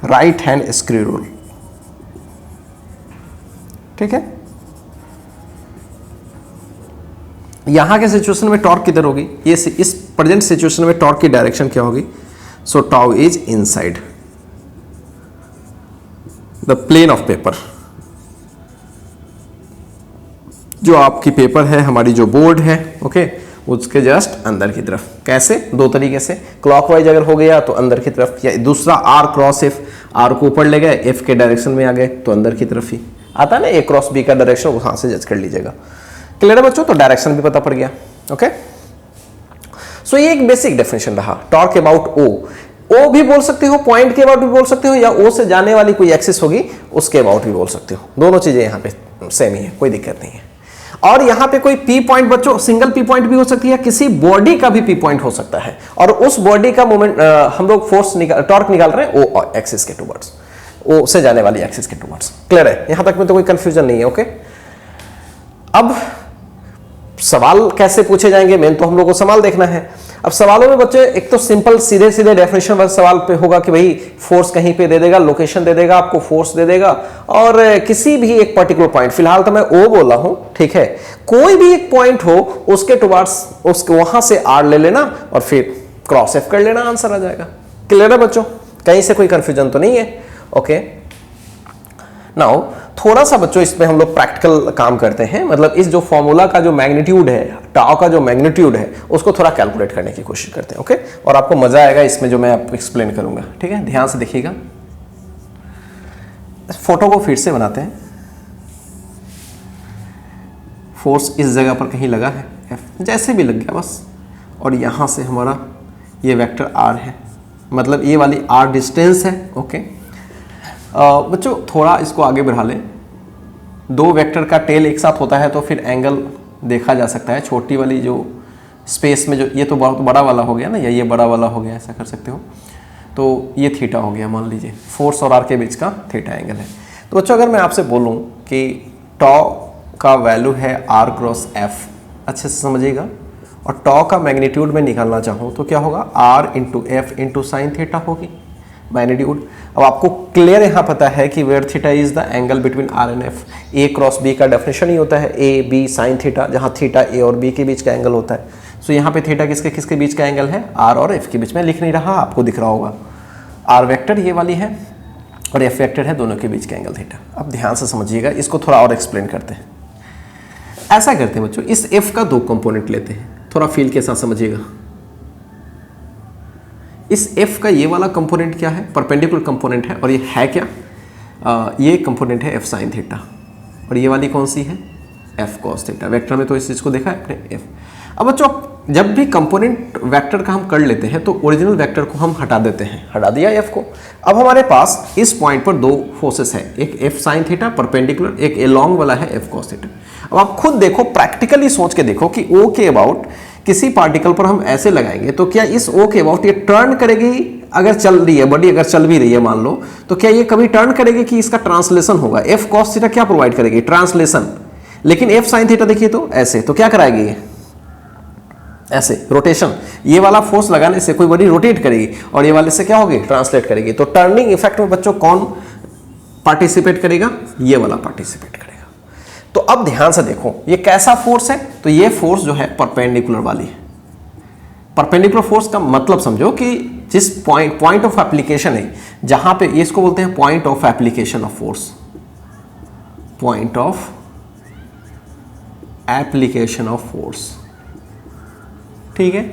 right hand screw rule, ठीक है। यहां के सिचुएशन में टॉर्क किधर होगी, ये इस प्रेजेंट सिचुएशन में टॉर्क की डायरेक्शन क्या होगी, so tau is inside the plane of paper. जो आपकी पेपर है, हमारी जो बोर्ड है, ओके, उसके जस्ट अंदर की तरफ। कैसे, दो तरीके से, क्लॉकवाइज अगर हो गया तो अंदर की तरफ, या दूसरा आर क्रॉस एफ, आर को ऊपर ले गए, एफ के डायरेक्शन में आ गए तो अंदर की तरफ ही आता है ना, ए क्रॉस बी का डायरेक्शन, वहां से जज कर लीजिएगा। क्लियर है बच्चों, तो डायरेक्शन भी पता पड़ गया। ओके, सो ये एक बेसिक डेफिनेशन रहा टॉर्क अबाउट ओ। ओ भी बोल सकते हो, पॉइंट के अबाउट भी बोल सकते हो, या ओ से जाने वाली कोई एक्सिस होगी उसके अबाउट भी बोल सकते हो, दोनों चीजें यहाँ पे सेम ही है, कोई दिक्कत नहीं है। और यहां पे कोई पी पॉइंट बच्चों, सिंगल पी पॉइंट भी हो सकती है, किसी बॉडी का भी पी पॉइंट हो सकता है, और उस बॉडी का मोमेंट हम लोग फोर्स टॉर्क निकाल रहे हैं ओ एक्सिस के टुवर्ड्स, ओ से जाने वाली एक्सिस के टुवर्ड्स। क्लियर है, यहां तक में तो कोई कंफ्यूजन नहीं है। ओके, अब सवाल कैसे पूछे जाएंगे, मेन तो हम लोग को सवाल देखना है। अब सवालों में बच्चे एक तो सिंपल सीधे सीधे डेफिनेशन वाले सवाल पे होगा कि भाई फोर्स कहीं पे दे देगा, लोकेशन दे देगा, आपको फोर्स दे देगा, और किसी भी एक पर्टिकुलर पॉइंट, फिलहाल तो मैं ओ बोला हूं, ठीक है, कोई भी एक पॉइंट हो उसके टुवर्ड्स, उसके वहां से आर ले लेना और फिर क्रॉस एफ कर लेना, आंसर आ जाएगा। क्लियर है बच्चों, कहीं से कोई कंफ्यूजन तो नहीं है। ओके, नाउ थोड़ा सा बच्चों इसमें हम लोग प्रैक्टिकल काम करते हैं, मतलब इस जो फॉर्मूला का जो मैग्नीट्यूड है, टाउ का जो मैग्नीट्यूड है, उसको थोड़ा कैलकुलेट करने की कोशिश करते हैं। ओके, और आपको मजा आएगा इसमें जो मैं आपको एक्सप्लेन करूंगा, ठीक है, ध्यान से देखिएगा। फोटो को फिर से बनाते हैं। फोर्स इस जगह पर कहीं लगा है, F जैसे भी लग गया बस, और यहां से हमारा ये वेक्टर R है, मतलब ये वाली R डिस्टेंस है। ओके, बच्चों थोड़ा इसको आगे बढ़ा लें, दो वेक्टर का टेल एक साथ होता है तो फिर एंगल देखा जा सकता है। छोटी वाली जो स्पेस में जो, ये तो बहुत बड़ा वाला हो गया ना, या ये बड़ा वाला हो गया, ऐसा कर सकते हो, तो ये थीटा हो गया, मान लीजिए फोर्स और आर के बीच का थीटा एंगल है। तो बच्चों अगर मैं आपसे बोलूं कि टॉ का वैल्यू है आर क्रॉस एफ, अच्छे से समझिएगा, और टॉ का मैग्नीट्यूड में निकालना चाहूँ तो क्या होगा, R into F into sine theta होगी मैग्नीट्यूड। अब आपको क्लियर यहाँ पता है कि where theta is the angle between R and F. A cross B का डेफिनेशन ही होता है ए बी साइन थीटा, जहाँ थीटा ए और बी के बीच का एंगल होता है। सो यहाँ पे थीटा किसके किसके बीच का एंगल है, आर और एफ के बीच में। लिख नहीं रहा, आपको दिख रहा होगा, आर वेक्टर ये वाली है और एफ वेक्टर है, दोनों के बीच का एंगल थीटा। अब ध्यान से समझिएगा, इसको थोड़ा और एक्सप्लेन करते हैं। ऐसा करते हैं बच्चों, इस एफ का दो कंपोनेंट लेते हैं, थोड़ा फील के साथ समझिएगा। इस f का ये वाला कंपोनेंट क्या है, परपेंडिकुलर कंपोनेंट है, और ये है क्या, ये कंपोनेंट है एफ साइन थीटा, और ये वाली कौन सी है, एफ कॉस थीटा। वेक्टर में तो इस चीज़ को देखा है अपने एफ। अब बच्चों जब भी कंपोनेंट वेक्टर का हम कर लेते हैं तो ओरिजिनल वेक्टर को हम हटा देते हैं, हटा दिया एफ को। अब हमारे पास इस पॉइंट पर दो फोर्सेस है, एक एफ साइन थीटा परपेंडिकुलर, एक एलॉन्ग वाला है एफ कॉस थीटा। अब आप खुद देखो, प्रैक्टिकली सोच के देखो कि ओ के अबाउट किसी पार्टिकल पर हम ऐसे लगाएंगे तो क्या इस ओ के अबाउट ये टर्न करेगी? अगर चल रही है बॉडी, अगर चल भी रही है मान लो, तो क्या ये कभी टर्न करेगी कि इसका ट्रांसलेशन होगा? एफ कॉस थीटा क्या प्रोवाइड करेगी? ट्रांसलेशन। लेकिन एफ साइन थीटा देखिए तो ऐसे, तो क्या कराएगी ये? ऐसे रोटेशन। ये वाला फोर्स लगाने से कोई बॉडी रोटेट करेगी और ये वाले से क्या होगी? ट्रांसलेट करेगी। तो टर्निंग इफेक्ट में बच्चों कौन पार्टिसिपेट करेगा? ये वाला पार्टिसिपेट करेगा। तो अब ध्यान से देखो ये कैसा फोर्स है, तो ये फोर्स जो है परपेंडिकुलर वाली है। परपेंडिकुलर फोर्स का मतलब समझो कि जिस पॉइंट ऑफ एप्लीकेशन है, जहां पे ये इसको बोलते हैं point of application of force, point of application of force, ठीक है।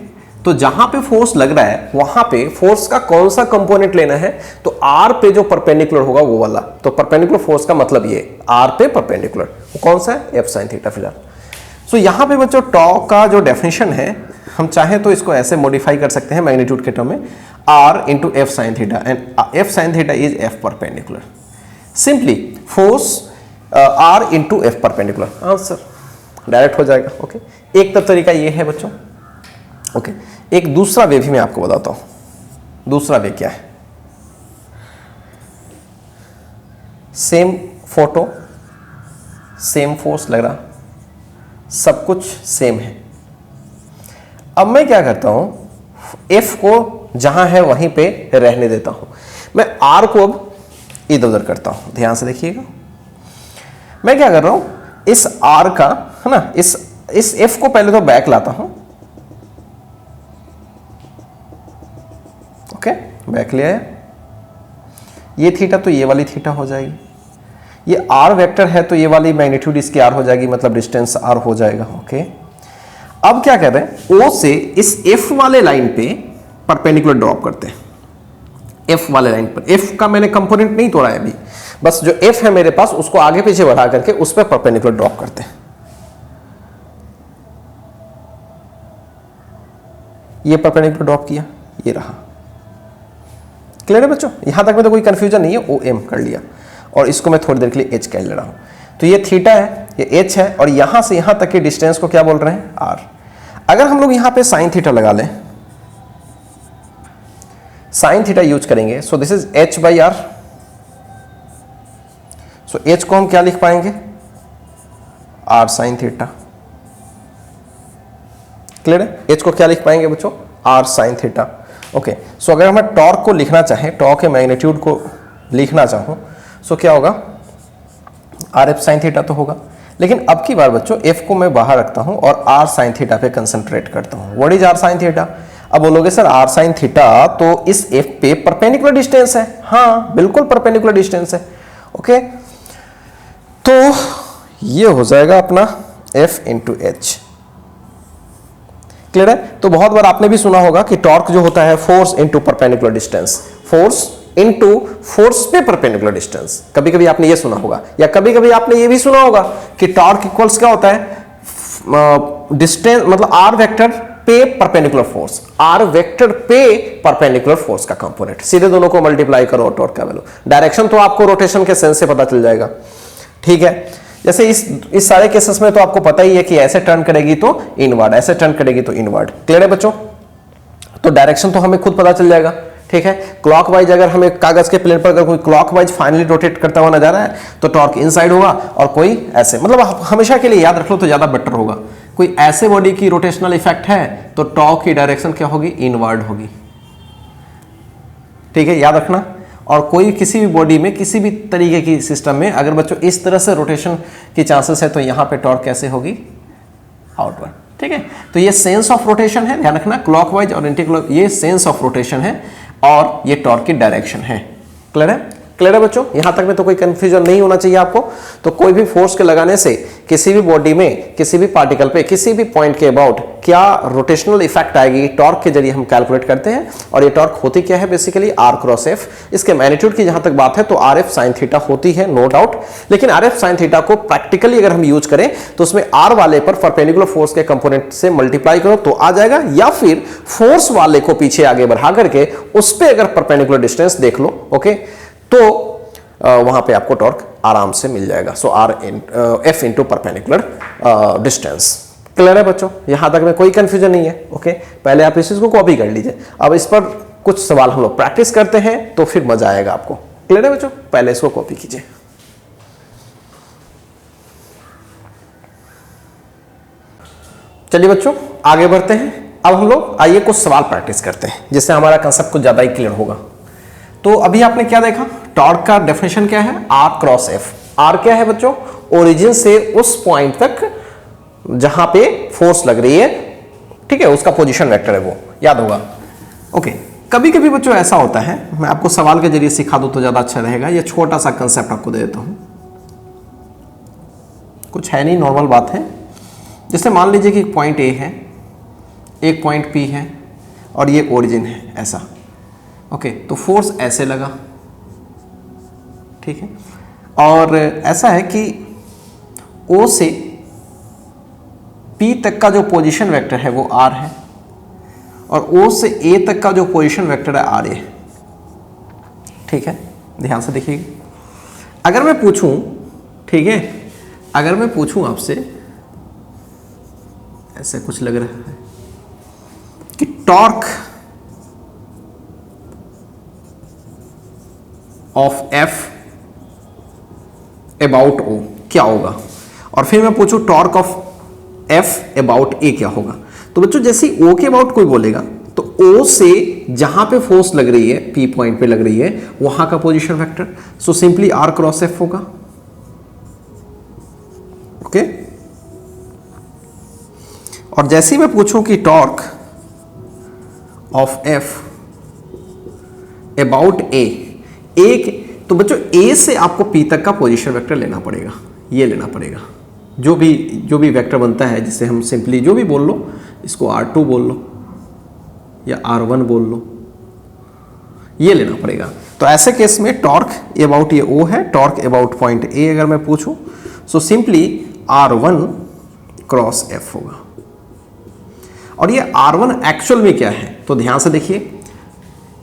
तो जहां पे फोर्स लग रहा है वहां पे फोर्स का कौन सा कंपोनेंट लेना है? तो आर पे जो परपेंडिकुलर होगा वो वाला। तो परपेंडिकुलर फोर्स का मतलब ये आर पे परपेंडिकुलर, वो कौन सा है? एफ साइन थीटा फिलहाल। सो यहां पे बच्चों टॉ का जो डेफिनेशन है, हम चाहें तो इसको ऐसे मॉडिफाई कर सकते हैं मैग्नीट्यूड के टर्म में, R into F sine theta, and F sine theta is F perpendicular. Simply force R into F perpendicular, answer direct हो जाएगा। ओके, एक तरीका ये है बच्चों। ओके, एक दूसरा वे भी मैं आपको बताता हूं। दूसरा वे क्या है? सेम फोटो, सेम फोर्स लग रहा, सब कुछ सेम है। अब मैं क्या करता हूं, एफ को जहां है वहीं पे रहने देता हूं। मैं आर को अब इधर उधर करता हूं। ध्यान से देखिएगा, मैं क्या कर रहा हूं, इस आर का है ना, इस एफ को पहले तो बैक लाता हूं। ओके, बैक ले आया। ये थीटा तो ये वाली थीटा हो जाएगी। ये आर वेक्टर है तो ये वाली मैग्नीट्यूड इसकी आर हो जाएगी, मतलब डिस्टेंस आर हो जाएगा। ओके, अब क्या कर रहे हैं, ओ से इस एफ वाले लाइन पे परपेंडिकुलर ड्रॉप करते हैं। एफ वाले लाइन पर, एफ का मैंने कंपोनेंट नहीं तोड़ा है अभी, बस जो एफ है मेरे पास उसको आगे पीछे बढ़ा करके उस पर परपेंडिकुलर ड्रॉप करते हैं। ये परपेंडिकुलर ड्रॉप किया, ये रहा। क्लियर है बच्चों? यहां तक में तो कोई कंफ्यूजन नहीं है। ओ एम कर लिया और इसको मैं थोड़ी देर के लिए एच कह ले रहा हूं। तो ये थीटा है, ये एच है, और यहां से यहां तक के डिस्टेंस को क्या बोल रहे हैं? आर। अगर हम लोग यहां पे साइन थीटा लगा लें, साइन थीटा यूज करेंगे, so this is H by R. So H को हम क्या लिख पाएंगे? R sine theta. क्लियर है? एच को क्या लिख पाएंगे बच्चों? R sine theta. Okay, so अगर मैं टॉर्क को लिखना चाहें, टॉर्क के मैग्नीट्यूड को लिखना चाहूं, सो क्या होगा? आर एफ साइन थीटा तो होगा। लेकिन अब की बार बच्चों एफ को मैं बाहर रखता हूं और आर साइन थीटा पे कंसंट्रेट करता हूं। What is R sine theta? अब बोलोगे सर आर साइन थीटा तो इस एफ पे परपेंडिकुलर डिस्टेंस है। हाँ, बिल्कुल परपेंडिकुलर डिस्टेंस है। ओके, तो ये हो जाएगा अपना एफ इंटू एच। क्लियर है? तो बहुत बार आपने भी सुना होगा कि टॉर्क जो होता है force into perpendicular distance, force into force पे परपेंडिकुलर डिस्टेंस। कभी कभी आपने ये सुना होगा, या कभी कभी आपने ये भी सुना होगा कि टॉर्क इक्वल्स क्या होता है? डिस्टेंस, मतलब आर वेक्टर पे परपेंडिकुलर फोर्स, आर वेक्टर पे परपेंडिकुलर फोर्स का कंपोनेंट। सीधे दोनों को मल्टीप्लाई करो और टॉर्क का वैल्यू। डायरेक्शन तो आपको रोटेशन के सेंस से पता चल जाएगा। ठीक है, जैसे इस सारे केसेस में तो आपको पता ही है कि ऐसे टर्न करेगी तो इनवर्ड, ऐसे टर्न करेगी तो इनवर्ड। क्लियर है बच्चों? तो डायरेक्शन तो हमें खुद पता चल जाएगा। ठीक है, क्लॉकवाइज अगर हमें कागज के प्लेन पर अगर कोई क्लॉकवाइज फाइनली रोटेट करता हुआ नजर आया तो टॉर्क इनसाइड होगा, और कोई ऐसे, मतलब हमेशा के लिए याद रख लो तो ज्यादा बेटर होगा। कोई ऐसे बॉडी की रोटेशनल इफेक्ट है तो टॉर्क की डायरेक्शन क्या होगी? इनवर्ड होगी। ठीक है, याद रखना। और कोई किसी भी बॉडी में किसी भी तरीके की सिस्टम में अगर बच्चों इस तरह से रोटेशन की चांसेस है तो यहां पे टॉर्क कैसे होगी? आउटवर्ड। ठीक है, तो ये सेंस ऑफ रोटेशन है, ध्यान रखना। क्लॉकवाइज और एंटी क्लॉक, ये सेंस ऑफ रोटेशन है और ये टॉर्क की डायरेक्शन है। क्लियर है? क्लियर है बच्चों? यहां तक में तो कोई कंफ्यूजन नहीं होना चाहिए आपको। तो कोई भी फोर्स के लगाने से किसी भी बॉडी में, किसी भी पार्टिकल पे, किसी भी पॉइंट के अबाउट क्या रोटेशनल इफेक्ट आएगी, टॉर्क के जरिए हम कैलकुलेट करते हैं। और ये टॉर्क होती क्या है बेसिकली? R cross F. इसके मैग्नीट्यूड की जहां तक बात है तो आर एफ साइन थीटा होती है, नो डाउट। लेकिन आर एफ साइन थीटा को प्रैक्टिकली अगर हम यूज करें तो उसमें आर वाले पर परपेंडिकुलर फोर्स के कंपोनेंट से मल्टीप्लाई करो तो आ जाएगा, या फिर फोर्स वाले को पीछे आगे बढ़ा करके उस पर अगर परपेंडिकुलर डिस्टेंस देख लो, ओके, तो वहां पे आपको टॉर्क आराम से मिल जाएगा। So R F into perpendicular distance. Clear है बच्चों? यहां तक में कोई कंफ्यूजन नहीं है, ओके। पहले आप इस चीज को कॉपी कर लीजिए। अब इस पर कुछ सवाल हम लोग प्रैक्टिस करते हैं तो फिर मजा आएगा आपको। क्लियर है बच्चों? पहले इसको कॉपी कीजिए। चलिए बच्चों आगे बढ़ते हैं। अब हम लोग आइए कुछ सवाल प्रैक्टिस करते हैं जिससे हमारा कंसेप्ट कुछ ज्यादा ही क्लियर होगा। तो अभी आपने क्या देखा? टॉर्क का डेफिनेशन क्या है? Are cross F. आर क्या है बच्चों? ओरिजिन से उस पॉइंट तक जहां पे फोर्स लग रही है, ठीक है, उसका पोजीशन वेक्टर है, वो याद होगा, ओके। कभी कभी बच्चों ऐसा होता है, मैं आपको सवाल के जरिए सिखा दूं तो ज्यादा अच्छा रहेगा। ये छोटा सा कंसेप्ट आपको दे देता हूं, कुछ है नहीं, नॉर्मल बात है। जैसे मान लीजिए कि एक पॉइंट ए है, एक पॉइंट पी है और ये ओरिजिन है, ऐसा, ओके। तो फोर्स ऐसे लगा, ठीक है, और ऐसा है कि ओ से पी तक का जो पोजीशन वेक्टर है वो आर है, और ओ से ए तक का जो पोजीशन वेक्टर है आर ए, ठीक है। ध्यान से देखिएगा। अगर मैं पूछूं, ठीक है, अगर मैं पूछूं आपसे, ऐसे कुछ लग रहा है कि टॉर्क ऑफ एफ अबाउट ओ क्या होगा, और फिर मैं पूछूं टॉर्क ऑफ एफ अबाउट ए क्या होगा, तो बच्चों जैसे ओ के अबाउट कोई बोलेगा तो ओ से जहां पे फोर्स लग रही है, पी पॉइंट पे लग रही है, वहां का position vector, so simply R cross F होगा, ओके। और जैसे ही मैं पूछूं कि torque of F about A, एक, तो बच्चों ए से आपको पी तक का पोजीशन वेक्टर लेना पड़ेगा, ये लेना पड़ेगा। जो भी वेक्टर बनता है, जिसे हम सिंपली जो भी बोल लो, इसको R2 बोल लो या R1 बोल लो, ये लेना पड़ेगा। तो ऐसे केस में टॉर्क अबाउट ये O है, टॉर्क अबाउट पॉइंट A अगर मैं पूछूं, so simply R1 cross F होगा। और ये R1 एक्चुअल में क्या है, तो ध्यान से देखिए,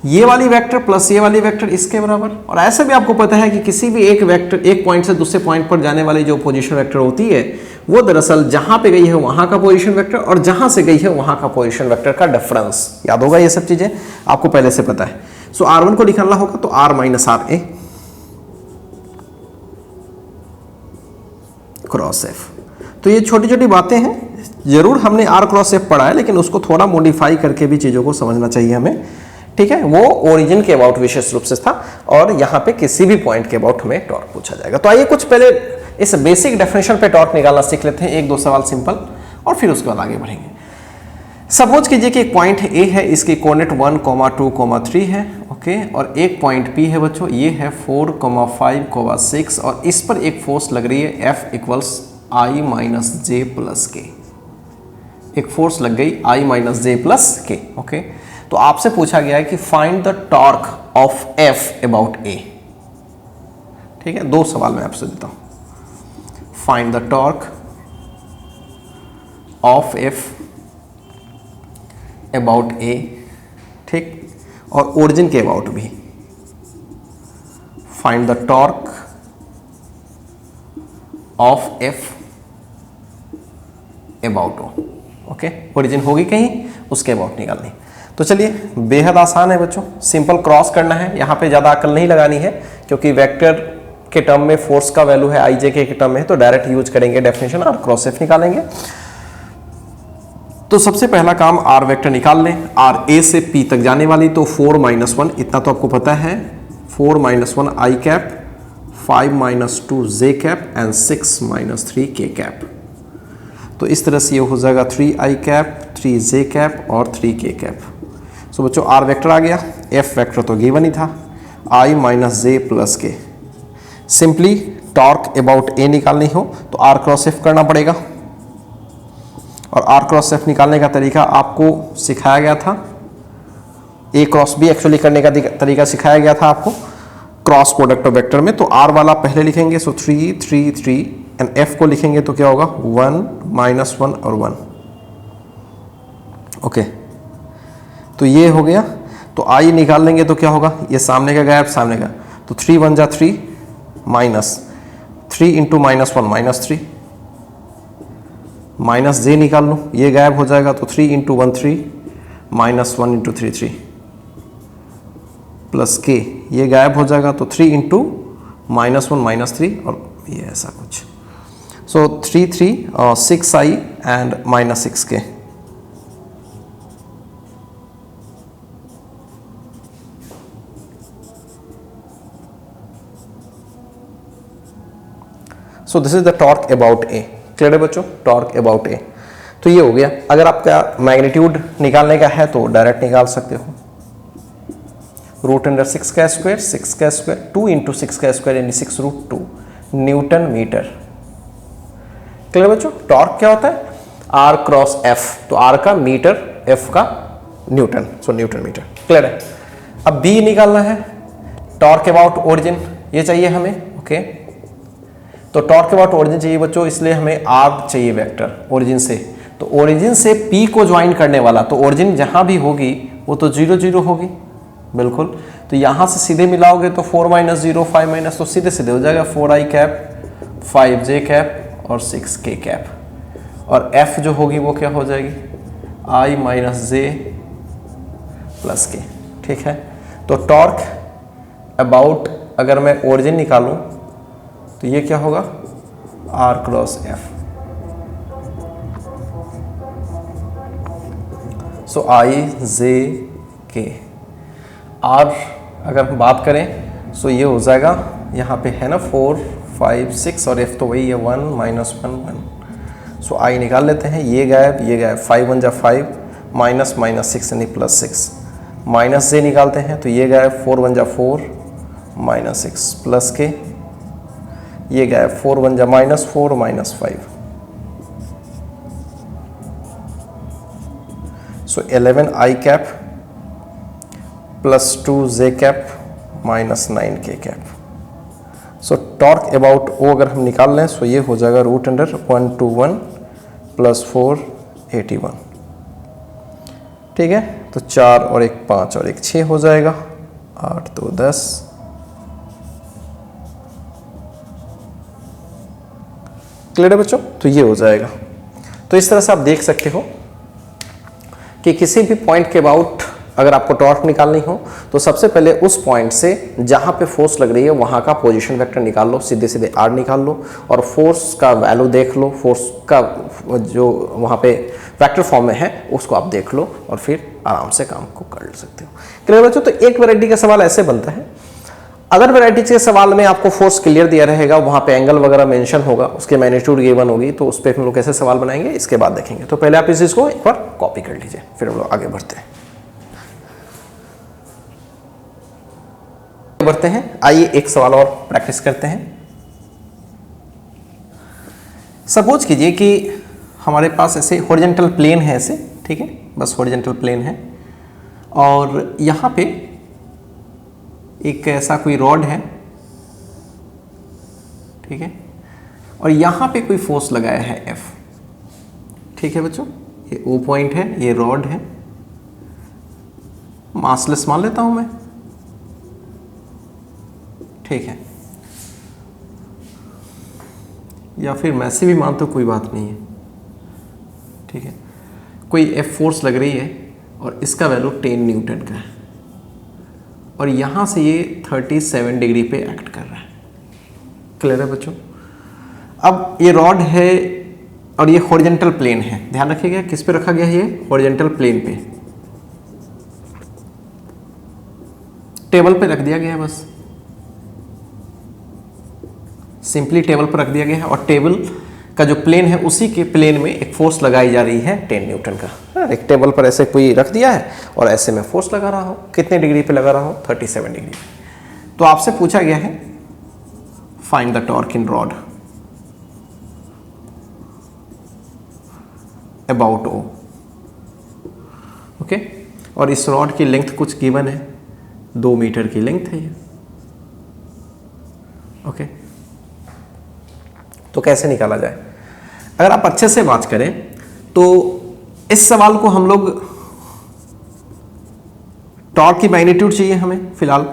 ये वाली वेक्टर प्लस ये वाली वेक्टर इसके बराबर। और ऐसे भी आपको पता है कि किसी भी एक वेक्टर, एक पॉइंट से दूसरे पॉइंट पर जाने वाली जो पोजीशन वेक्टर होती है, वो दरअसल जहां पे गई है वहां का पोजीशन वेक्टर और जहां से गई है वहां का पोजीशन वेक्टर का डिफरेंस। याद होगा, ये सब चीजें आपको पहले से पता है। सो R1 को निकालना होगा तो R minus R A cross F. तो ये छोटी छोटी बातें हैं, जरूर हमने आर क्रॉस एफ पढ़ा है, लेकिन उसको थोड़ा मॉडिफाई करके भी चीजों को समझना चाहिए हमें, ठीक है। वो ओरिजिन के अबाउट विशेष रूप से था, और यहाँ पे किसी भी पॉइंट के अबाउट हमें टॉर्क पूछा जाएगा। तो आइए कुछ पहले इस बेसिक डेफिनेशन पे टॉर्क निकालना सीख लेते हैं, एक दो सवाल सिंपल, और फिर उसके बाद आगे बढ़ेंगे। सपोज कीजिए कि एक पॉइंट ए है, इसकी कोऑर्डिनेट 1, 2, 3 है, ओके, और एक पॉइंट पी है बच्चों, ये है 4, 5, 6, और इस पर एक फोर्स लग रही है F equals I minus J plus के। एक फोर्स लग गई I माइनस जे प्लस के, ओके। तो आपसे पूछा गया है कि find the torque of F about A, ठीक है। दो सवाल मैं आपसे देता हूं, find the torque of F about A, ठीक, और ओरिजिन के अबाउट भी, find the torque of F about O, okay. Origin होगी कहीं, उसके अबाउट निकालनी। तो चलिए, बेहद आसान है बच्चों, सिंपल क्रॉस करना है, यहाँ पे ज़्यादा अकल नहीं लगानी है, क्योंकि वेक्टर के टर्म में फोर्स का वैल्यू है आई जे के टर्म में, तो डायरेक्ट यूज करेंगे डेफिनेशन और क्रॉस एफ निकालेंगे। तो सबसे पहला काम आर वेक्टर निकाल लें, आर ए से पी तक जाने वाली, तो 4 - 1 इतना तो आपको पता है, 4 - 1 आई कैप, 5 - 2 जे कैप एंड 6 - 3 के कैप। तो इस तरह से ये हो जाएगा 3 आई कैप, 3 जे कैप और 3 के कैप। सो बच्चों आर वेक्टर आ गया, एफ वेक्टर तो गिवन ही था, आई माइनस जे प्लस के। सिंपली टॉर्क अबाउट ए निकालनी हो तो आर क्रॉस एफ करना पड़ेगा, और आर क्रॉस एफ निकालने का तरीका आपको सिखाया गया था, ए क्रॉस बी एक्चुअली करने का तरीका सिखाया गया था आपको क्रॉस प्रोडक्ट ऑफ वेक्टर में। तो आर वाला पहले लिखेंगे, सो 3 3 3, एंड एफ को लिखेंगे तो क्या होगा 1 -1 और 1। ओके, तो ये हो गया। तो आई निकाल लेंगे तो क्या होगा, ये सामने का गायब सामने का, तो 3 1 जा 3 माइनस 3 इंटू -1 -3, माइनस जे निकाल लूँ, ये गायब हो जाएगा, तो 3 इंटू 1 3, -1 इंटू 3 3, प्लस के, ये गायब हो जाएगा, तो 3 इंटू -1 -3, और ये ऐसा कुछ। सो 3 3 6 आई एंड -6 के। सो this is the torque about A. Clear है बच्चों, टॉर्क अबाउट ए। तो ये हो गया। अगर आपका मैग्नीट्यूड निकालने का है तो डायरेक्ट निकाल सकते हो, √6 का स्क्वायर 6 का स्क्वायर 2 इंटू 6 का स्क्वायर यानी 6√2 न्यूटन मीटर। क्लियर बच्चों, टॉर्क क्या होता है, आर क्रॉस एफ, तो आर का मीटर, एफ का न्यूटन, सो न्यूटन मीटर। क्लियर है। अब बी निकालना है, टॉर्क अबाउट ओरिजिन, ये चाहिए हमें। ओके, तो टॉर्क अबाउट ओरिजिन चाहिए बच्चों, इसलिए हमें आर चाहिए वेक्टर ओरिजिन से। तो ओरिजिन से पी को ज्वाइन करने वाला, तो ओरिजिन जहां भी होगी वो तो 0 0 होगी, बिल्कुल। तो यहां से सीधे मिलाओगे तो 4 - 0 5 माइनस, तो सीधे सीधे हो जाएगा 4i कैप 5j कैप और 6k कैप, और f जो होगी वो क्या हो जाएगी i - j प्लस के। ठीक है, तो टॉर्क अबाउट अगर मैं ओरिजिन निकालूं तो ये क्या होगा r cross f, so i j k। r अगर हम बात करें सो ये हो जाएगा, यहाँ पे है ना 4 5 6 और f तो वही है 1 -1 1, सो i निकाल लेते हैं, ये गायब 5 1 जा 5 -6 यानी +6, माइनस j निकालते हैं तो ये गायब 4 1 जा 4 -6 प्लस के, ये गायब 4 1 जा -4 -5, so 11i cap +2j cap -9k cap. So torque about O अगर हम निकाल लें सो ये हो जाएगा √121 + 4 81। ठीक है, तो 4 और 1 5 और 1 6 हो जाएगा, 8 2 10। क्लियर है बच्चों, तो ये हो जाएगा। तो इस तरह से आप देख सकते हो कि किसी भी पॉइंट के अबाउट अगर आपको टॉर्क निकालनी हो तो सबसे पहले उस पॉइंट से जहां पे फोर्स लग रही है वहां का पोजीशन वेक्टर निकाल लो, सीधे सीधे आर निकाल लो और फोर्स का वैल्यू देख लो, फोर्स का जो वहां पे वेक्टर फॉर्म में है उसको आप देख लो और फिर आराम से काम को कर सकते हो। क्लियर बच्चों, तो एक वैरायटी का सवाल ऐसे बनता है, अगर वैरायटी के सवाल में आपको फोर्स क्लियर दिया रहेगा, वहां पे एंगल वगैरह मेंशन होगा, उसके मैग्नीट्यूड गिवन होगी, तो उस पर हम लोग कैसे सवाल बनाएंगे इसके बाद देखेंगे। तो पहले आप इस चीज को एक बार कॉपी कर लीजिए, फिर हम लोग आगे बढ़ते हैं। आइए एक सवाल और प्रैक्टिस करते हैं। सपोज कीजिए कि हमारे पास ऐसे हॉरिजॉन्टल प्लेन है ऐसे, ठीक है, बस हॉरिजॉन्टल प्लेन है और यहां पे एक ऐसा कोई रॉड है, ठीक है, और यहां पे कोई फोर्स लगाया है F। ठीक है बच्चों, ये O पॉइंट है, ये रॉड है, मासलेस मान लेता हूं मैं, ठीक है, या फिर मैं से भी मानता हूं, कोई बात नहीं है। ठीक है, कोई F फोर्स लग रही है और इसका वैल्यू 10 न्यूटन का है और यहां से ये 37 डिग्री पे एक्ट कर रहा है। क्लियर है बच्चों, अब ये रॉड है और ये हॉरिजॉन्टल प्लेन है, ध्यान रखिएगा किस पे रखा गया है, ये हॉरिजॉन्टल प्लेन पे, टेबल पे रख दिया गया है, बस सिंपली टेबल पर रख दिया गया है और टेबल का जो प्लेन है उसी के प्लेन में एक फोर्स लगाई जा रही है 10 न्यूटन का। एक टेबल पर ऐसे कोई रख दिया है और ऐसे में फोर्स लगा रहा हूं, कितने डिग्री पे लगा रहा हूं, 37 डिग्री। तो आपसे पूछा गया है find the torque in rod about O, okay. और इस रॉड की लेंथ कुछ गिवन है, 2 मीटर की लेंथ है ये, ओके। तो कैसे निकाला जाए? अगर आप अच्छे से बात करें तो इस सवाल को हम लोग टॉर्क की मैग्नीट्यूड चाहिए हमें फिलहाल,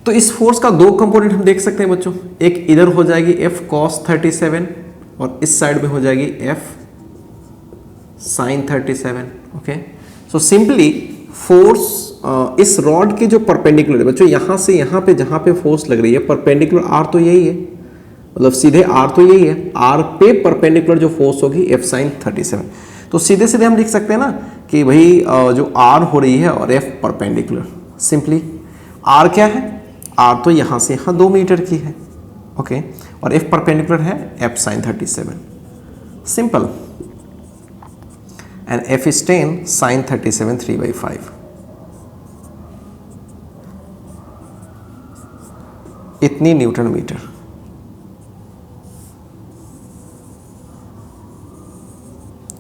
तो इस फोर्स का 2 कंपोनेंट हम देख सकते हैं बच्चों। एक इधर हो जाएगी F cos 37 और इस साइड में हो जाएगी F sin 37, okay. So simply force इस रॉड के जो परपेंडिकुलर है बच्चों, यहां से यहां पे जहां पे फोर्स लग रही है परपेंडिकुलर आर तो यही है, मतलब सीधे आर तो यही है, आर पे परपेंडिकुलर जो फोर्स होगी F sin 37। तो सीधे सीधे हम लिख सकते हैं ना कि भाई जो आर हो रही है और F परपेंडिकुलर, सिंपली आर क्या है, आर तो यहां से यहां 2 मीटर की है, ओके, और F परपेंडिकुलर है F sin 37, simple. And F is 10 sin 37 3/5, इतनी न्यूटन मीटर।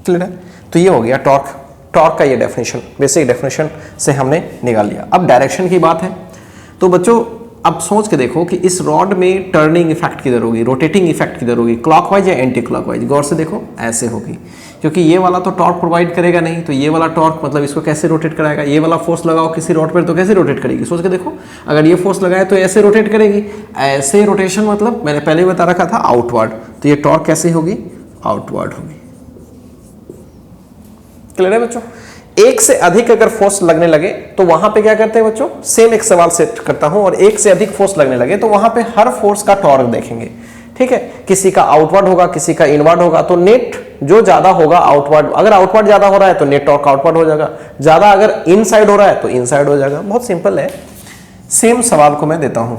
क्लियर है? तो ये हो गया टॉर्क। टॉर्क का ये डेफिनेशन, बेसिक डेफिनेशन से हमने निकाल लिया। अब डायरेक्शन की बात है, तो बच्चों अब सोच के देखो कि इस रॉड में टर्निंग इफेक्ट किधर होगी, रोटेटिंग इफेक्ट किधर होगी, क्लॉकवाइज या एंटी क्लॉकवाइज? गौर से देखो, ऐसे होगी, क्योंकि ये वाला तो टॉर्क प्रोवाइड करेगा नहीं, तो ये वाला टॉर्क मतलब इसको कैसे रोटेट कराएगा? ये वाला फोर्स लगाओ किसी रॉड पर तो कैसे रोटेट करेगी? सोच के देखो, अगर ये फोर्स लगाए तो ऐसे रोटेट करेगी, ऐसे रोटेशन मतलब मैंने पहले बता रखा था आउटवर्ड, तो ये टॉर्क कैसे होगी? आउटवर्ड होगी। क्लियर है बच्चों? एक से अधिक अगर फोर्स लगने लगे तो वहां पे क्या करते हैं बच्चों? सेम एक सवाल सेट करता हूं, और एक से अधिक फोर्स लगने लगे तो वहां पे हर फोर्स का टॉर्क देखेंगे, ठीक है। किसी का आउटवर्ड होगा, किसी का इनवर्ड होगा, तो नेट जो ज्यादा होगा आउटवर्ड, अगर आउटवर्ड ज्यादा हो रहा है तो नेट टॉर्क आउटवर्ड हो जाएगा, ज्यादा अगर इनसाइड हो रहा है तो इनसाइड हो जाएगा। बहुत सिंपल है। सेम सवाल को मैं देता हूं,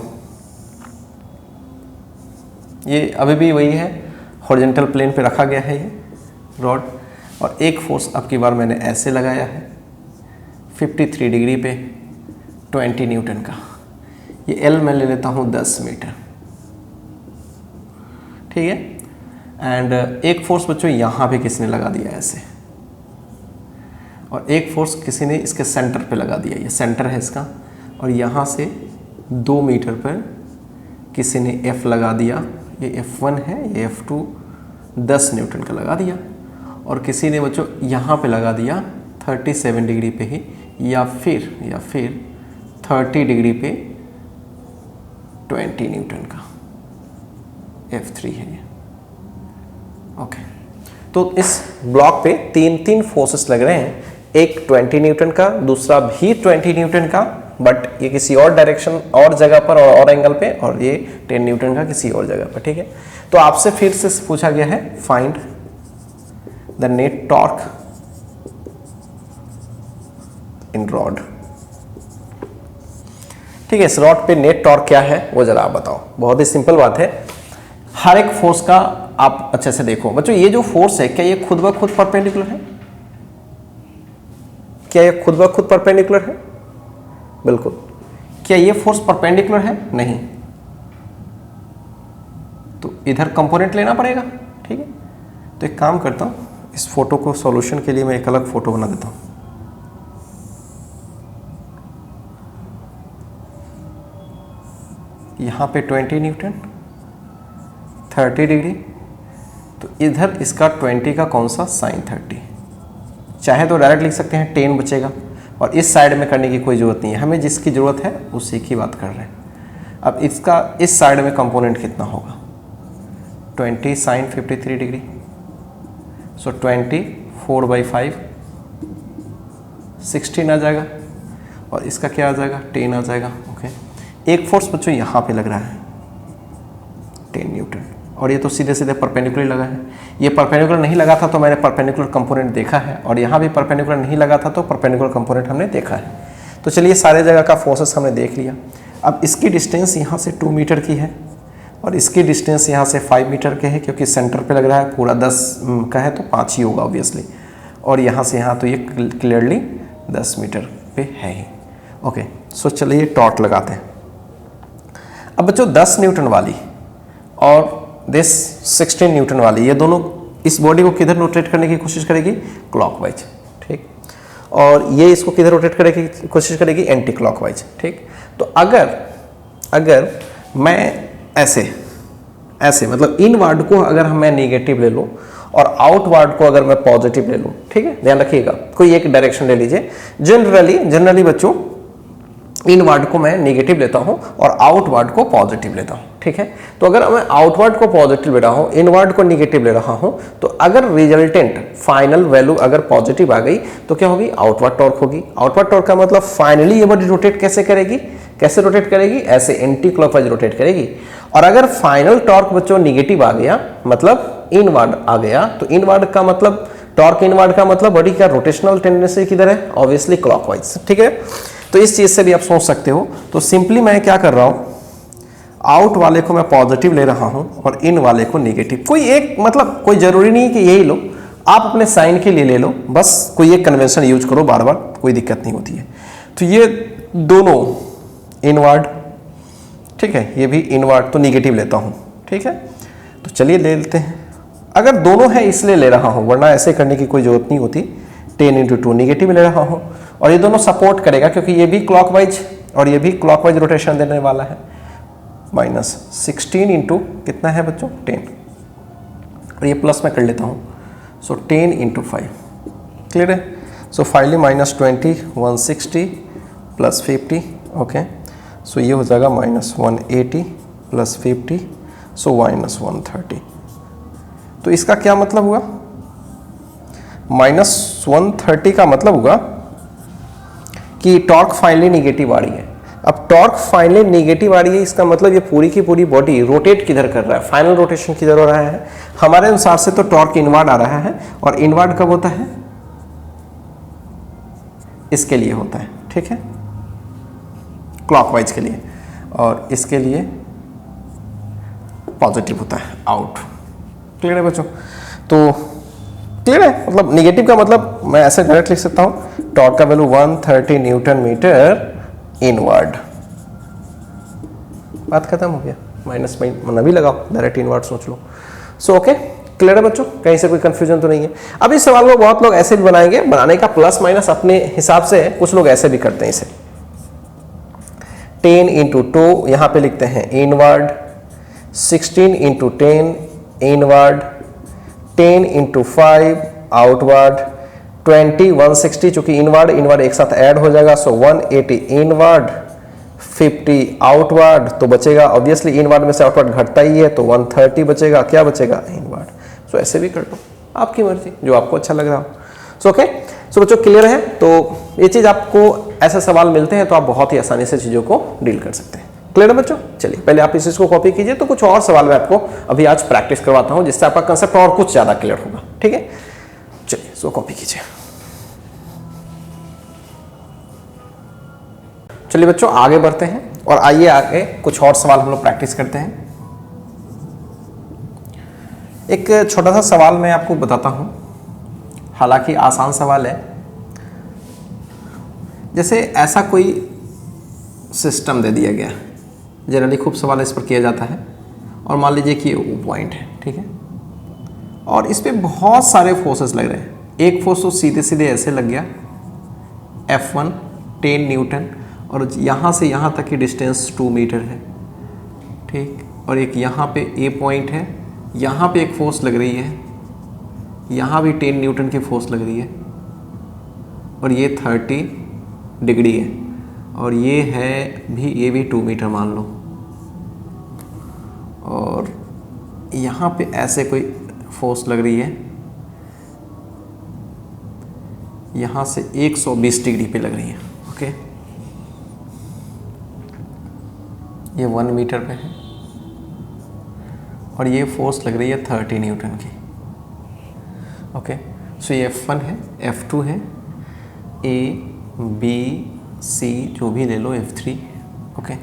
ये अभी भी वही है, हॉरिजॉन्टल प्लेन पे रखा गया है ये रॉड, और एक फोर्स अब की बार मैंने ऐसे लगाया है 53 डिग्री पे 20 न्यूटन का। ये एल मैं ले लेता हूँ 10 मीटर, ठीक है। एंड एक फोर्स बच्चों यहाँ पे किसी ने लगा दिया ऐसे, और एक फोर्स किसी ने इसके सेंटर पे लगा दिया, ये सेंटर है इसका, और यहाँ से 2 मीटर पर किसी ने F लगा दिया, ये F1 है, ये F2 10 न्यूटन का लगा दिया, और किसी ने बच्चों यहाँ पे लगा दिया 37 डिग्री पे ही, या फिर 30 डिग्री पे 20 न्यूटन का, F3 है ये, ओके। तो इस ब्लॉक पे 3 फोर्सेस लग रहे हैं, एक 20 न्यूटन का, दूसरा भी 20 न्यूटन का, बट ये किसी और डायरेक्शन और जगह पर और एंगल पे, और ये 10 न्यूटन का किसी और जगह पर, ठीक है। तो आपसे फिर से पूछा गया है find the net torque in rod, ठीक है। इस रॉड पे नेट टॉर्क क्या है वो जरा आप बताओ। बहुत ही सिंपल बात है, हर एक फोर्स का आप अच्छे से देखो बच्चों। ये जो फोर्स है क्या ये खुद ब खुद परपेंडिकुलर है? क्या ये खुद ब खुद परपेंडिकुलर है? बिल्कुल। क्या ये फोर्स परपेंडिकुलर है? नहीं। तो इधर कंपोनेंट लेना पड़ेगा, ठीक है। तो एक काम करता हूं, इस फोटो को सॉल्यूशन के लिए मैं एक अलग फोटो बना देता हूं। यहां पे 20 न्यूटन 30 डिग्री, तो इधर इसका 20 का कौन सा? साइन 30। चाहे तो डायरेक्ट लिख सकते हैं, 10 बचेगा, और इस साइड में करने की कोई ज़रूरत नहीं है, हमें जिसकी ज़रूरत है उसी की बात कर रहे हैं। अब इसका इस साइड में कंपोनेंट कितना होगा? 20 साइन 53 डिग्री, सो 20 4/5 16 आ जाएगा, और इसका क्या आ जाएगा? 10 आ जाएगा, ओके। एक फोर्स बच्चों यहाँ पे लग रहा है 10 न्यूटन, और ये तो सीधे सीधे परपेंडिकुलर लगा है। ये परपेंडिकुलर नहीं लगा था तो मैंने परपेंडिकुलर कंपोनेंट देखा है, और यहाँ भी परपेंडिकुलर नहीं लगा था तो परपेंडिकुलर कंपोनेंट हमने देखा है। तो चलिए सारे जगह का फोर्सेस हमने देख लिया। अब इसकी डिस्टेंस यहाँ से 2 मीटर की है, और इसकी डिस्टेंस यहाँ से 5 मीटर के है, क्योंकि सेंटर पे लग रहा है, पूरा 10 का है तो 5 ही होगा ऑब्वियसली, और यहाँ से यहाँ तो ये क्लियरली 10 मीटर पे है ही, ओके। सो चलिए टॉर्क लगाते हैं। अब बच्चों 10 न्यूटन वाली और दिस 16 न्यूटन वाली, ये दोनों इस बॉडी को किधर रोटेट करने की कोशिश करेगी? क्लॉकवाइज, ठीक। और ये इसको किधर रोटेट करने की कोशिश करेगी? एंटी क्लॉकवाइज, ठीक। तो अगर मैं ऐसे मतलब इनवर्ड को अगर मैं नेगेटिव ले लूँ और आउटवर्ड को अगर मैं पॉजिटिव ले लूँ, ठीक है, ध्यान रखिएगा, कोई एक डायरेक्शन ले लीजिए। जनरली बच्चों इनवर्ड को मैं नेगेटिव लेता हूँ और आउटवर्ड को पॉजिटिव लेता हूँ, ठीक है। तो अगर मैं आउटवर्ड को पॉजिटिव ले रहा हूँ, इनवर्ड को नेगेटिव ले रहा हूँ, तो अगर रिजल्टेंट फाइनल वैल्यू अगर पॉजिटिव आ गई तो क्या होगी? आउटवर्ड टॉर्क होगी। आउटवर्ड टॉर्क का मतलब फाइनली ये बॉडी रोटेट कैसे करेगी? ऐसे एंटी क्लॉकवाइज रोटेट करेगी। और अगर फाइनल टॉर्क बच्चों निगेटिव आ गया, मतलब इनवर्ड आ गया, तो इनवर्ड का मतलब टॉर्क इनवर्ड का मतलब बॉडी का रोटेशनल टेंडेंसी किधर है? ऑब्वियसली क्लॉकवाइज, ठीक है। तो इस चीज से भी आप सोच सकते हो। तो सिंपली मैं क्या कर रहा हूं, आउट वाले को मैं पॉजिटिव ले रहा हूं और इन वाले को नेगेटिव। कोई एक मतलब कोई जरूरी नहीं है कि यही लो, आप अपने साइन के लिए ले लो, बस कोई एक कन्वेंशन यूज करो बार बार, कोई दिक्कत नहीं होती है। तो ये दोनों इनवर्ड, ठीक है, ये भी इनवर्ड, तो नेगेटिव लेता हूं, ठीक है। तो चलिए ले लेते हैं। अगर दोनों है इसलिए ले रहा हूं, वरना ऐसे करने की कोई जरूरत नहीं होती। 10 × 2 नेगेटिव ले रहा हूं और ये दोनों सपोर्ट करेगा क्योंकि ये भी क्लॉकवाइज और ये भी क्लॉकवाइज रोटेशन देने वाला है। -16 × कितना है बच्चों? 10, और ये प्लस में कर लेता हूँ। सो 10 × 5, क्लियर है। So finally -20, 160 + 50, okay. सो ये हो जाएगा -180 + 50, सो -130। तो इसका क्या मतलब हुआ? -130 का मतलब हुआ कि टॉर्क फाइनली नेगेटिव आ रही है। अब टॉर्क फाइनली नेगेटिव आ रही है, इसका मतलब ये पूरी की पूरी बॉडी रोटेट किधर कर रहा है? फाइनल रोटेशन किधर हो रहा है? हमारे अनुसार से तो टॉर्क इनवर्ड आ रहा है, और इनवर्ड कब होता है? इसके लिए होता है, ठीक है, क्लॉकवाइज के लिए, और इसके लिए पॉजिटिव होता है, आउट। क्लियर है बच्चों? तो क्लियर है, मतलब नेगेटिव का मतलब मैं ऐसे डायरेक्ट लिख सकता हूं, टॉर्क का वैल्यू 130 न्यूटन मीटर इनवर्ड। बात खत्म हो गया, माइनस न भी लगाओ, डायरेक्ट इनवर्ड सोच लो। सो ओके, क्लियर है बच्चों? कहीं से कोई कंफ्यूजन तो नहीं है। अब इस सवाल को बहुत लोग ऐसे भी बनाएंगे, बनाने का प्लस माइनस अपने हिसाब से है, कुछ लोग ऐसे भी करते हैं इसे। 10 × 2 यहां पे लिखते हैं इनवर्ड, 16 × 10 इनवर्ड, 10 × 5 आउटवर्ड, 20 160 चूंकि इनवर्ड एक साथ ऐड हो जाएगा, सो 180 इनवर्ड, 50 आउटवर्ड। तो बचेगा ऑब्वियसली इनवर्ड में से आउटवर्ड घटता ही है, तो 130 बचेगा। क्या बचेगा? इनवर्ड। सो ऐसे भी कर लो, आपकी मर्जी, जो आपको अच्छा लग रहा हो। सो ओके, सो बच्चों क्लियर है? तो ये चीज आपको ऐसे सवाल मिलते हैं तो आप बहुत ही आसानी से चीजों को डील कर सकते हैं। क्लियर है बच्चों? चलिए पहले आप इस चीज को कॉपी कीजिए, तो कुछ और सवाल मैं आपको अभी आज प्रैक्टिस करवाता हूं, जिससे आपका कंसेप्ट और कुछ ज्यादा क्लियर होगा, ठीक है। चलिए सो कॉपी कीजिए। चलिए बच्चों आगे बढ़ते हैं, और आइए आगे कुछ और सवाल हम लोग प्रैक्टिस करते हैं। एक छोटा सा सवाल मैं आपको बताता हूं, हालांकि आसान सवाल है। जैसे ऐसा कोई सिस्टम दे दिया गया, जनरली खूब सवाल इस पर किया जाता है, और मान लीजिए कि ये पॉइंट है, ठीक है, और इस पे बहुत सारे फोर्सेस लग रहे हैं। एक फोर्स तो सीधे सीधे ऐसे लग गया, F1 10 न्यूटन, और यहाँ से यहाँ तक की डिस्टेंस 2 मीटर है, ठीक। और एक यहाँ पे ए पॉइंट है, यहाँ पे एक फोर्स लग रही है, यहाँ भी 10 न्यूटन की फोर्स लग रही है, और ये 30 डिग्री है, और ये भी 2 मीटर मान लो, और यहाँ पे ऐसे कोई फोर्स लग रही है, यहाँ से 120 डिग्री पे लग रही है, ओके। ये 1 मीटर पे है, और ये फोर्स लग रही है 30 न्यूटन की, ओके। सो ये F1 है, F2 है, A B C जो भी ले लो, F3, ओके।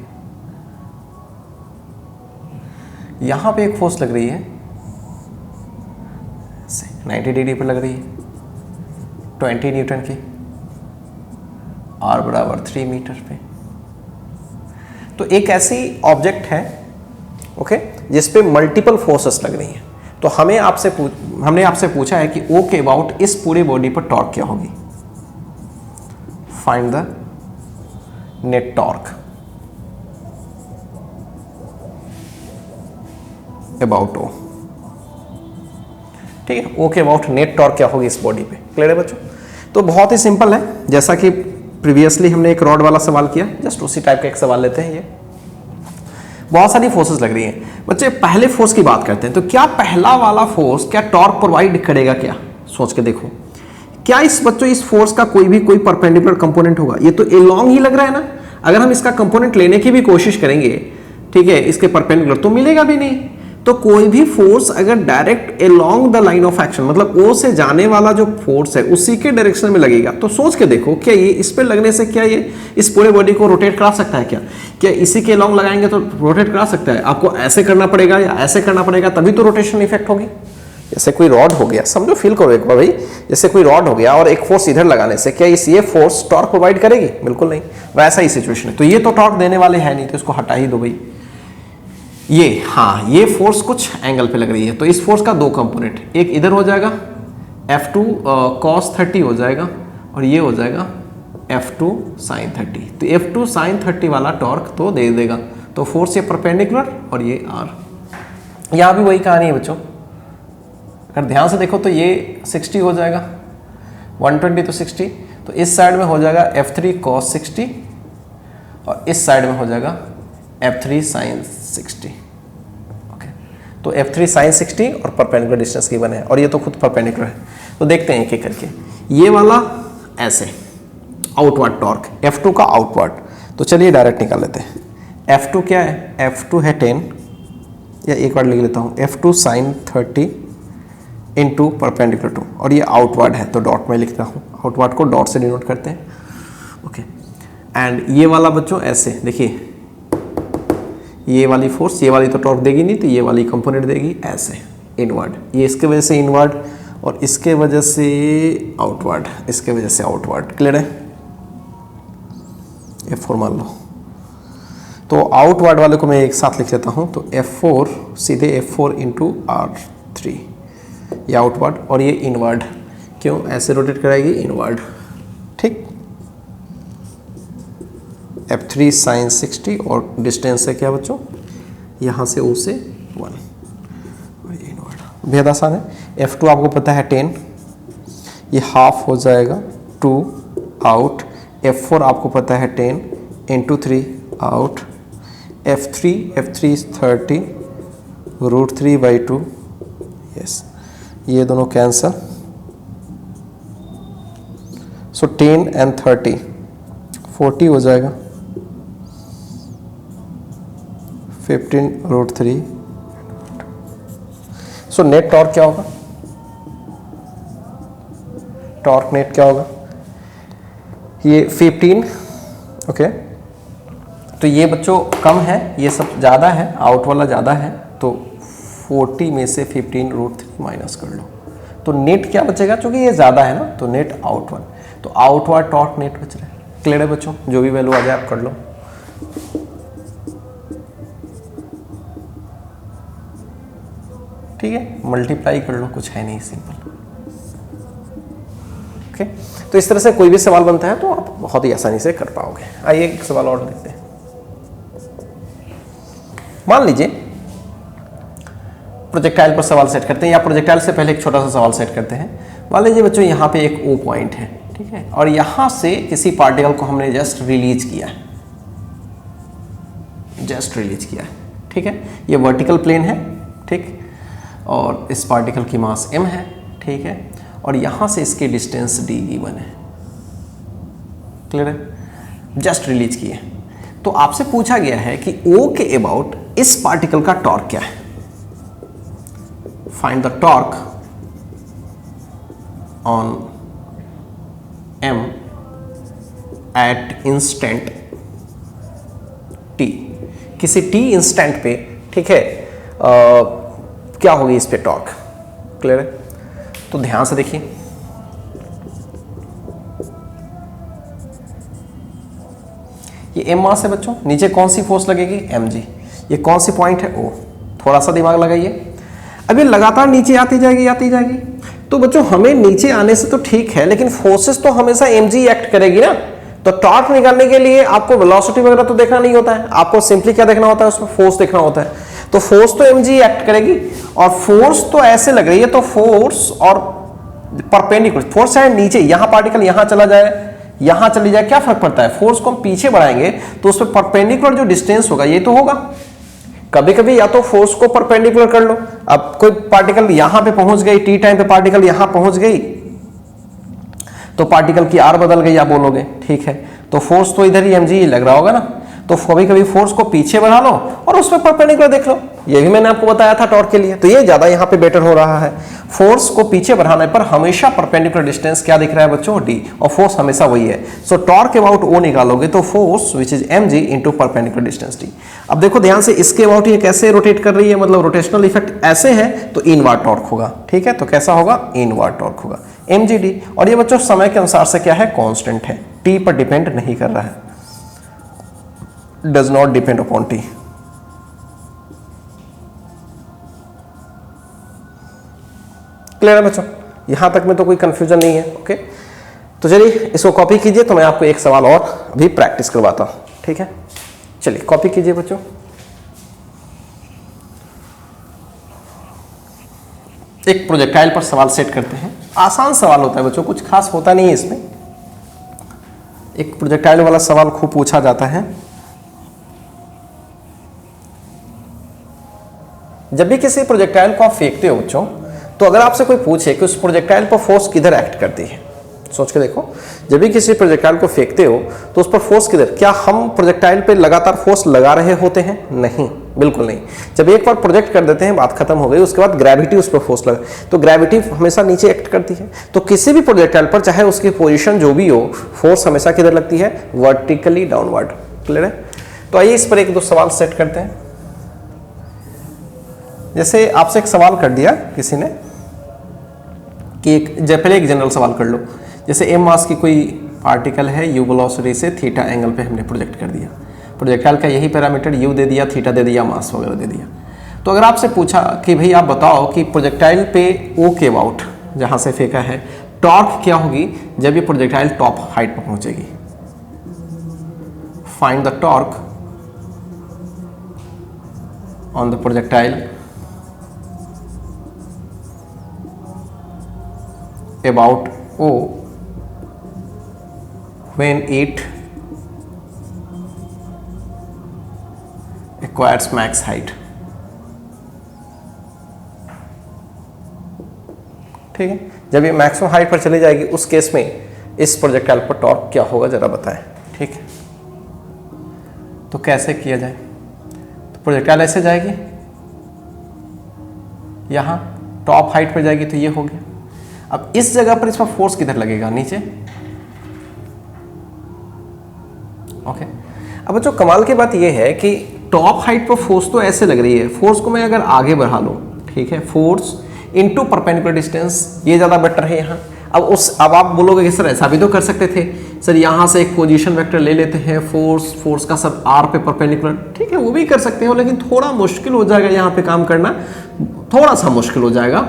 यहाँ पे एक फोर्स लग रही है 90 डिग्री पर लग रही है, 20 न्यूटन की, R = 3 मीटर पे। तो एक ऐसी ऑब्जेक्ट है ओके जिस पे मल्टीपल फोर्सेस लग रही हैं, तो हमने आपसे पूछा है कि ओ के अबाउट इस पूरे बॉडी पर टॉर्क क्या होगी। Find the net torque about O. ठीक है, ओ के अबाउट नेट टॉर्क क्या होगी इस बॉडी पे। क्लियर है बच्चों? तो बहुत ही सिंपल है, जैसा कि प्रीवियसली हमने एक रॉड वाला सवाल किया, जस्ट उसी टाइप का एक सवाल लेते हैं। ये बहुत सारी फोर्सेस लग रही हैं बच्चे। पहले फोर्स की बात करते हैं, तो क्या पहला वाला फोर्स क्या टॉर्क प्रोवाइड करेगा? क्या सोच के देखो, क्या इस फोर्स का कोई परपेंडिकुलर कंपोनेंट होगा? ये तो एलोंग ही लग रहा है ना। अगर हम इसका कंपोनेंट लेने की भी कोशिश करेंगे, ठीक है, इसके परपेंडिकुलर, तो मिलेगा भी नहीं। तो कोई भी फोर्स अगर direct along the line of action, मतलब ओ से जाने वाला जो फोर्स है उसी के डायरेक्शन में लगेगा, तो सोच के देखो, क्या ये इस पे लगने से क्या ये इस पूरे बॉडी को रोटेट करा सकता है? क्या इसी के अलोंग लगाएंगे तो रोटेट करा सकता है? आपको ऐसे करना पड़ेगा या ऐसे करना पड़ेगा, तभी तो रोटेशन इफेक्ट होगी। जैसे कोई रॉड हो गया, समझो, फील करो एक बार भाई, जैसे कोई रॉड हो गया और एक फोर्स इधर लगाने से क्या ये फोर्स टॉर्क प्रोवाइड करेगी? बिल्कुल नहीं। वैसा ही सिचुएशन है, तो ये तो टॉर्क देने वाले है नहीं, तो इसको हटा ही दो भाई। ये फोर्स कुछ एंगल पे लग रही है, तो इस फोर्स का दो कंपोनेंट, एक इधर हो जाएगा F2 cos 30 हो जाएगा, और ये हो जाएगा F2 sin 30। तो F2 sin 30 वाला टॉर्क तो दे देगा। तो फोर्स ये परपेंडिकुलर और ये R। यहाँ भी वही कहानी है बच्चों, अगर ध्यान से देखो तो ये 60 हो जाएगा, 120 तो 60, तो इस साइड में हो जाएगा F3 cos 60 और इस साइड में हो जाएगा F3 sin 60। ओके, तो F3 sin 60 और परपेंडिकुलर डिस्टेंस गिवन है, और ये तो खुद परपेंडिकुलर है। तो देखते हैं एक-एक करके। ये वाला ऐसे आउटवर्ड टॉर्क, F2 का आउटवर्ड, तो चलिए डायरेक्ट निकाल लेते हैं। F2 क्या है? F2 है 10, या एक बार लिख लेता हूँ, F2 sin 30 इंटू परपेंडिकुलर 2, और ये आउटवर्ड है तो डॉट में लिखता हूँ, आउटवर्ड को डॉट से डिनोट करते हैं। ओके, एंड ये वाला बच्चों ऐसे देखिए, ये वाली फोर्स, ये वाली तो टॉर्क देगी नहीं, तो ये वाली कंपोनेंट देगी ऐसे इनवर्ड, ये इसके वजह से इनवर्ड और इसके वजह से आउटवर्ड, इसके वजह से आउटवर्ड। क्लियर है? F4 मान लो, तो आउटवर्ड वाले को मैं एक साथ लिख लेता हूँ, तो F4 सीधे F4 इंटू R3, ये आउटवर्ड और ये इनवर्ड। क्यों ऐसे रोटेट कराएगी? इनवर्ड। ठीक, F3 sin 60 और डिस्टेंस है क्या बच्चों? यहाँ से O से 1, और ये इनवर्ड। बेहद आसान है। F2 आपको पता है 10, ये हाफ हो जाएगा 2 आउट। F4 आपको पता है 10 इंटू 3 आउट। F3 30 √3/2, यस, ये दोनों कैंसल। सो 10 एंड 30 40 हो जाएगा, 15 √3। सो नेट टॉर्क क्या होगा? टॉर्क नेट क्या होगा? ये 15। ओके, तो ये बच्चों कम है, ये सब ज़्यादा है, आउट वाला ज़्यादा है, तो 40 में से 15 √3 माइनस कर लो, तो नेट क्या बचेगा? क्योंकि ये ज़्यादा है ना, तो नेट आउटवर्ड, तो आउटवर्ड टॉर्क नेट बच रहा है। क्लियर है बच्चों? जो भी वैल्यू आ जाए आप कर लो। ठीक है, मल्टीप्लाई कर लो, कुछ है नहीं, सिंपल। ओके, तो इस तरह से कोई भी सवाल बनता है तो आप बहुत ही आसानी से कर पाओगे। आइए एक सवाल और देखते हैं। मान लीजिए प्रोजेक्टाइल पर सवाल सेट करते हैं, या प्रोजेक्टाइल से पहले एक छोटा सा सवाल सेट करते हैं। मान लीजिए बच्चों यहाँ पे एक O पॉइंट है, ठीक है, और यहाँ से किसी पार्टिकल को हमने जस्ट रिलीज किया है, ठीक है, ये वर्टिकल प्लेन है, ठीक, और इस पार्टिकल की मास m है, ठीक है, और यहाँ से इसकी डिस्टेंस d गिवन है। क्लियर है? जस्ट रिलीज किए, तो आपसे पूछा गया है कि O के अबाउट इस पार्टिकल का टॉर्क क्या है। Find the torque on m at instant t। किसी t इंस्टेंट पे, ठीक है, क्या होगी इस पे टॉर्क। क्लियर है? तो ध्यान से देखिए, ये m मास है बच्चों, नीचे कौन सी फोर्स लगेगी mg, ये कौन सी पॉइंट है O, थोड़ा सा दिमाग लगाइए। अब ये लगातार नीचे आती जाएगी, तो बच्चों हमें नीचे आने से तो ठीक है, लेकिन फोर्सेस तो हमेशा mg एक्ट करेगी ना। तो टॉर्क निकालने के लिए आपको वेलोसिटी वगैरह तो देखना नहीं होता है, आपको सिंपली क्या देखना होता है, उसमें फोर्स देखना होता है। तो फोर्स तो mg एक्ट करेगी, और फोर्स तो ऐसे लग रही है, तो फोर्स और परपेंडिकुलर, फोर्स चाहे नीचे, यहां पार्टिकल यहां चला जाए, यहां चली जाए, क्या फर्क पड़ता है। फोर्स को हम पीछे बढ़ाएंगे तो उस पर परपेंडिकुलर जो डिस्टेंस होगा ये तो होगा। कभी कभी या तो फोर्स को परपेंडिकुलर कर लो, अब कोई पार्टिकल यहां पे पहुंच गई, टी टाइम पे पार्टिकल यहां पहुंच गई, तो पार्टिकल की आर बदल गई, आप बोलोगे ठीक है, तो फोर्स तो इधर ही mg लग रहा होगा ना। तो कभी कभी फोर्स को पीछे बढ़ा लो और उसमें परपेंडिकुलर देख लो, ये भी मैंने आपको बताया था टॉर्क के लिए, तो ये ज्यादा यहाँ पे बेटर हो रहा है। फोर्स को पीछे बढ़ाने पर हमेशा परपेंडिकुलर डिस्टेंस क्या दिख रहा है बच्चों, d, और फोर्स हमेशा वही है। सो टॉर्क अबाउट O निकालोगे तो force which is mg into perpendicular distance d। अब देखो ध्यान से, इसके अबाउट ये कैसे रोटेट कर रही है, मतलब रोटेशनल इफेक्ट ऐसे है तो इनवर्ड टॉर्क होगा, ठीक है। तो कैसा होगा, इनवर्ड टॉर्क होगा mgd। और ये बच्चों समय के अनुसार से क्या है, कांस्टेंट है, t पर डिपेंड नहीं कर रहा है, does not depend upon t। Clear है बच्चों, यहां तक में तो कोई कंफ्यूजन नहीं है, ओके। तो चलिए इसको कॉपी कीजिए, तो मैं आपको एक सवाल और अभी प्रैक्टिस करवाता हूं, ठीक है। चलिए कॉपी कीजिए बच्चों। एक प्रोजेक्टाइल पर सवाल सेट करते हैं, आसान सवाल होता है बच्चों, कुछ खास होता नहीं है इसमें। एक प्रोजेक्टाइल वाला सवाल खूब पूछा जाता है। जब भी किसी प्रोजेक्टाइल को आप फेंकते हो बच्चों, तो अगर आपसे कोई पूछे कि उस प्रोजेक्टाइल पर फोर्स किधर एक्ट करती है, सोच के देखो। जब भी किसी प्रोजेक्टाइल को फेंकते हो तो उस पर फोर्स किधर, क्या हम प्रोजेक्टाइल पे लगातार फोर्स लगा रहे होते हैं, नहीं, बिल्कुल नहीं। जब एक बार प्रोजेक्ट कर देते हैं, बात खत्म हो गई, उसके बाद ग्रेविटी उस पर फोर्स लगा, तो ग्रेविटी हमेशा नीचे एक्ट करती है। तो किसी भी प्रोजेक्टाइल पर चाहे उसकी पोजीशन जो भी हो, फोर्स हमेशा किधर लगती है, वर्टिकली डाउनवर्ड। क्लियर है। तो आइए इस पर एक दो सवाल सेट करते हैं। जैसे आपसे एक सवाल कर दिया किसी ने कि पहले एक जनरल सवाल कर लो, जैसे m मास की कोई पार्टिकल है, u वेलोसिटी से थीटा एंगल पे हमने प्रोजेक्ट कर दिया, प्रोजेक्टाइल का यही पैरामीटर u दे दिया, थीटा दे दिया, मास वगैरह दे दिया। तो अगर आपसे पूछा कि भाई आप बताओ कि प्रोजेक्टाइल पे O के अबाउट जहाँ से फेंका है टॉर्क क्या होगी जब ये प्रोजेक्टाइल टॉप हाइट पर पहुंचेगी, find the torque on the projectile about O when it acquires max height। ठीक है, जब ये मैक्सिमम हाइट पर चली जाएगी उस केस में इस प्रोजेक्टाइल पर टॉर्क क्या होगा जरा बताएं। ठीक है, तो कैसे किया जाए, तो प्रोजेक्टाइल ऐसे जाएगी, यहां टॉप हाइट पर जाएगी, तो ये हो गया। अब इस जगह पर इसका फोर्स किधर लगेगा, नीचे। ओके, अब बच्चों कमाल की बात यह है कि टॉप हाइट पर फोर्स तो ऐसे लग रही है, फोर्स को मैं अगर आगे बढ़ा लूं, ठीक है, फोर्स इनटू परपेंडिकुलर डिस्टेंस, ये ज्यादा बेटर है यहाँ। अब आप बोलोगे कि सर ऐसा भी तो कर सकते थे, सर यहाँ से एक पोजीशन वेक्टर ले लेते हैं, फोर्स का सब आर पे परपेंडिकुलर, ठीक है, वो भी कर सकते हो, लेकिन थोड़ा मुश्किल हो जाएगा यहाँ पे काम करना, थोड़ा सा मुश्किल हो जाएगा।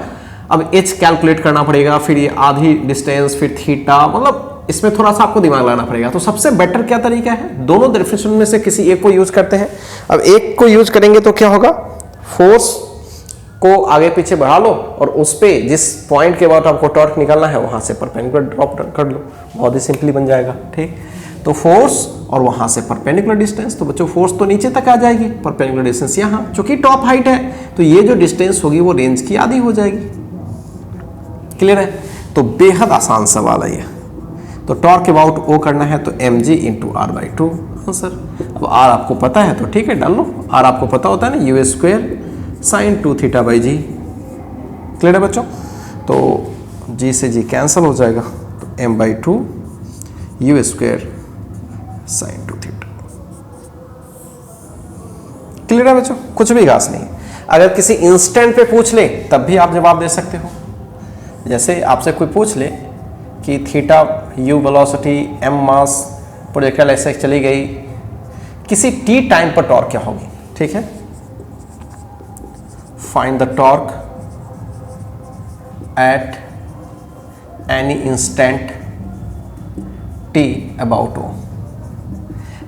अब एच कैलकुलेट करना पड़ेगा, फिर ये आधी डिस्टेंस, फिर थीटा, मतलब इसमें थोड़ा सा आपको दिमाग लगाना पड़ेगा। तो सबसे बेटर क्या तरीका है, दोनों डेफिनेशन में से किसी एक को यूज करते हैं। अब एक को यूज करेंगे तो क्या होगा, फोर्स को आगे पीछे बढ़ा लो और उस पे जिस पॉइंट के बाद आपको टॉर्क निकालना है वहां से परपेंडिकुलर ड्रॉप कर लो, बहुत ही सिंपली बन जाएगा। ठीक, तो फोर्स और वहां से परपेंडिकुलर डिस्टेंस, तो बच्चों फोर्स तो नीचे तक आ जाएगी, परपेंडिकुलर डिस्टेंस यहाँ, चूंकि टॉप हाइट है तो ये जो डिस्टेंस होगी वो रेंज की आधी हो जाएगी। क्लियर है, तो बेहद आसान सवाल है ये। तो टॉर्क अबाउट ओ करना है तो mg into R by 2 answer. अब r आपको पता है तो ठीक है, डाल लो, r आपको पता होता है ना, U square sine 2 theta by G. Clear है बच्चों, तो g से g कैंसिल हो जाएगा, तो m by 2 you square sine 2 theta. Clear है बच्चों, कुछ भी खास नहीं। अगर किसी इंस्टेंट पे पूछ ले तब भी आप जवाब दे सकते हो। जैसे आपसे कोई पूछ ले कि theta U velocity M mass, projectile ऐसे चली गई, किसी टी टाइम पर टॉर्क क्या होगी, ठीक है। Find the torque at any instant T about O.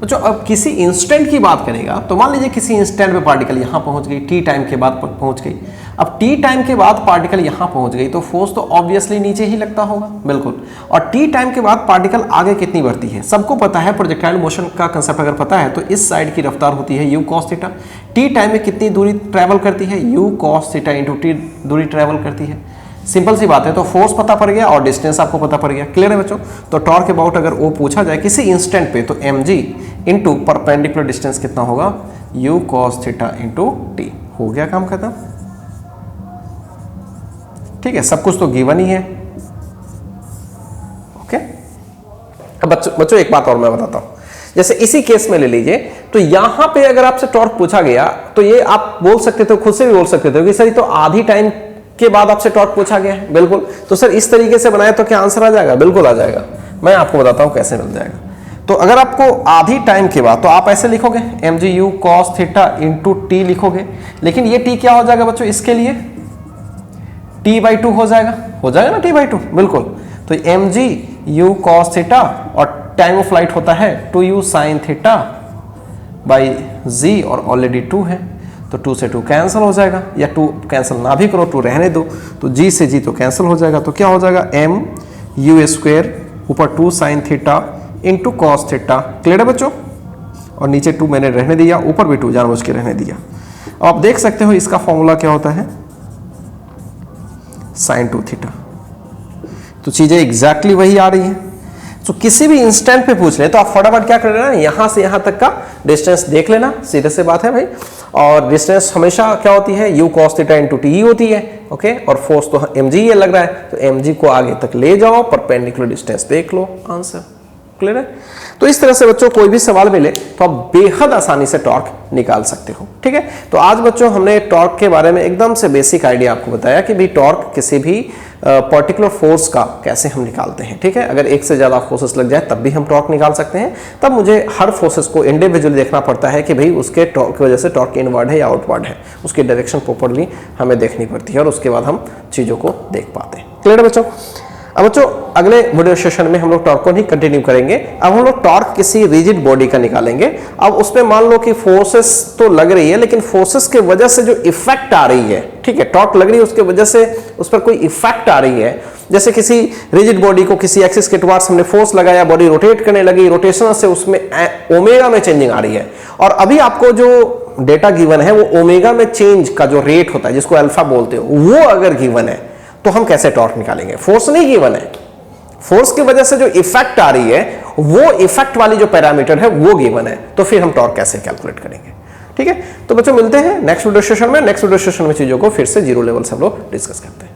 बच्चों अब किसी इंस्टेंट की बात करेगा तो मान लीजिए किसी इंस्टेंट पे पार्टिकल यहां पहुंच गई, टी टाइम के बाद पहुंच गई। अब टी टाइम के बाद पार्टिकल यहां पहुंच गई तो फोर्स तो ऑब्वियसली नीचे ही लगता होगा, बिल्कुल। और टी टाइम के बाद पार्टिकल आगे कितनी बढ़ती है, सबको पता है, प्रोजेक्टाइल मोशन का कंसेप्ट अगर पता है तो इस साइड की रफ्तार होती है u cos theta. T time में कितनी दूरी ट्रैवल करती है, u cos theta into T दूरी ट्रैवल करती है। सिंपल सी बात है, तो फोर्स पता पड़ गया और डिस्टेंस आपको पता पड़ गया। क्लियर है बच्चों। तो टॉर्क अबाउट अगर वो पूछा जाए किसी इंस्टेंट पे तो mg इंटू परपेंडिकुलर डिस्टेंस कितना होगा, u cos theta into T. हो गया काम खत्म, ठीक है। सब कुछ तो गिवन ही है, ओके। अब बच्चों एक बात और मैं बताता हूं, जैसे इसी केस में ले लीजिए, तो यहां पे अगर आपसे टॉर्क पूछा गया तो ये आप बोल सकते थे, खुद से भी बोल सकते थे कि सर ये तो आधी टाइम के बाद आपसे टॉर्क पूछा गया है, बिल्कुल। तो सर इस तरीके से बनाया तो क्या आंसर आ जाएगा, बिल्कुल आ जाएगा। मैं आपको बताता हूं कैसे मिल जाएगा। तो अगर आपको आधी टाइम के बाद तो आप ऐसे लिखोगे mg u cos theta into T लिखोगे, लेकिन ये टी क्या हो जाएगा बच्चों, इसके लिए t/2 हो जाएगा ना t/2, बिल्कुल। तो mg u cos थीटा और टाइम ऑफ फ्लाइट होता है 2u sin theta by z और ऑलरेडी 2 है, तो 2 से 2 कैंसिल हो जाएगा, या 2 कैंसिल ना भी करो 2 रहने दो, तो g से g तो कैंसिल हो जाएगा। तो क्या हो जाएगा m u स्क्वायर ऊपर 2 sin theta into cos theta. Clear है बच्चों। और नीचे 2 मैंने रहने दिया, ऊपर भी 2 जानबूझ के रहने दिया। अब आप देख सकते हो इसका फॉर्मूला क्या होता है, sin 2 थीटा। तो चीजें एग्जैक्टली वही आ रही है। तो किसी भी इंस्टेंट पे पूछ ले तो आप फटाफट क्या कर लेना, यहां से यहां तक का डिस्टेंस देख लेना, सीधे से बात है भाई। और डिस्टेंस हमेशा क्या होती है, u cos theta into T होती है, ओके। और फोर्स तो mg ये लग रहा है, तो mg को आगे तक ले जाओ, परपेंडिकुलर डिस्टेंस देख लो, आंसर। क्लियर है। तो इस तरह से बच्चों कोई भी सवाल मिले तो आप बेहद आसानी से टॉर्क निकाल सकते हो, ठीक है। तो आज बच्चों हमने टॉर्क के बारे में एकदम से बेसिक आइडिया आपको बताया कि भाई टॉर्क किसी भी पर्टिकुलर फोर्स का कैसे हम निकालते हैं, ठीक है। अगर एक से ज्यादा फोर्सेस लग जाए तब भी हम टॉर्क निकाल सकते हैं। तब मुझे हर फोर्सेस को इंडिविजुअली देखना पड़ता है कि भाई उसके टॉर्क की वजह से टॉर्क इनवर्ड है या आउटवर्ड है, उसकी डायरेक्शन प्रॉपर्ली हमें देखनी पड़ती है और उसके बाद हम चीजों को देख पाते हैं। क्लियर है बच्चों। अब बच्चों अगले वीडियो सेशन में हम लोग टॉर्क को नहीं कंटिन्यू करेंगे। अब हम लोग टॉर्क किसी रिजिड बॉडी का निकालेंगे। अब उसमें मान लो कि फोर्सेस तो लग रही है, लेकिन फोर्सेस के वजह से जो इफेक्ट आ रही है, ठीक है, टॉर्क लग रही है उसके वजह से उस पर कोई इफेक्ट आ रही है। जैसे किसी रिजिड बॉडी को किसी एक्सिस के टुवार्ड्स हमने फोर्स लगाया, बॉडी रोटेट करने लगी, रोटेशन से उसमें ओमेगा में चेंजिंग आ रही है। और अभी आपको जो डेटा गिवन है वो ओमेगा में चेंज का जो रेट होता है जिसको अल्फा बोलते हो, वो अगर गिवन है तो हम कैसे टॉर्क निकालेंगे। फोर्स नहीं गिवन है, फोर्स की वजह से जो इफेक्ट आ रही है वो इफेक्ट वाली जो पैरामीटर है वो गिवन है, तो फिर हम टॉर्क कैसे कैलकुलेट करेंगे। ठीक है, तो बच्चों मिलते हैं नेक्स्ट वीडियो सेशन में। नेक्स्ट वीडियो सेशन में चीजों को फिर से जीरो लेवल से हम लोग डिस्कस करते हैं।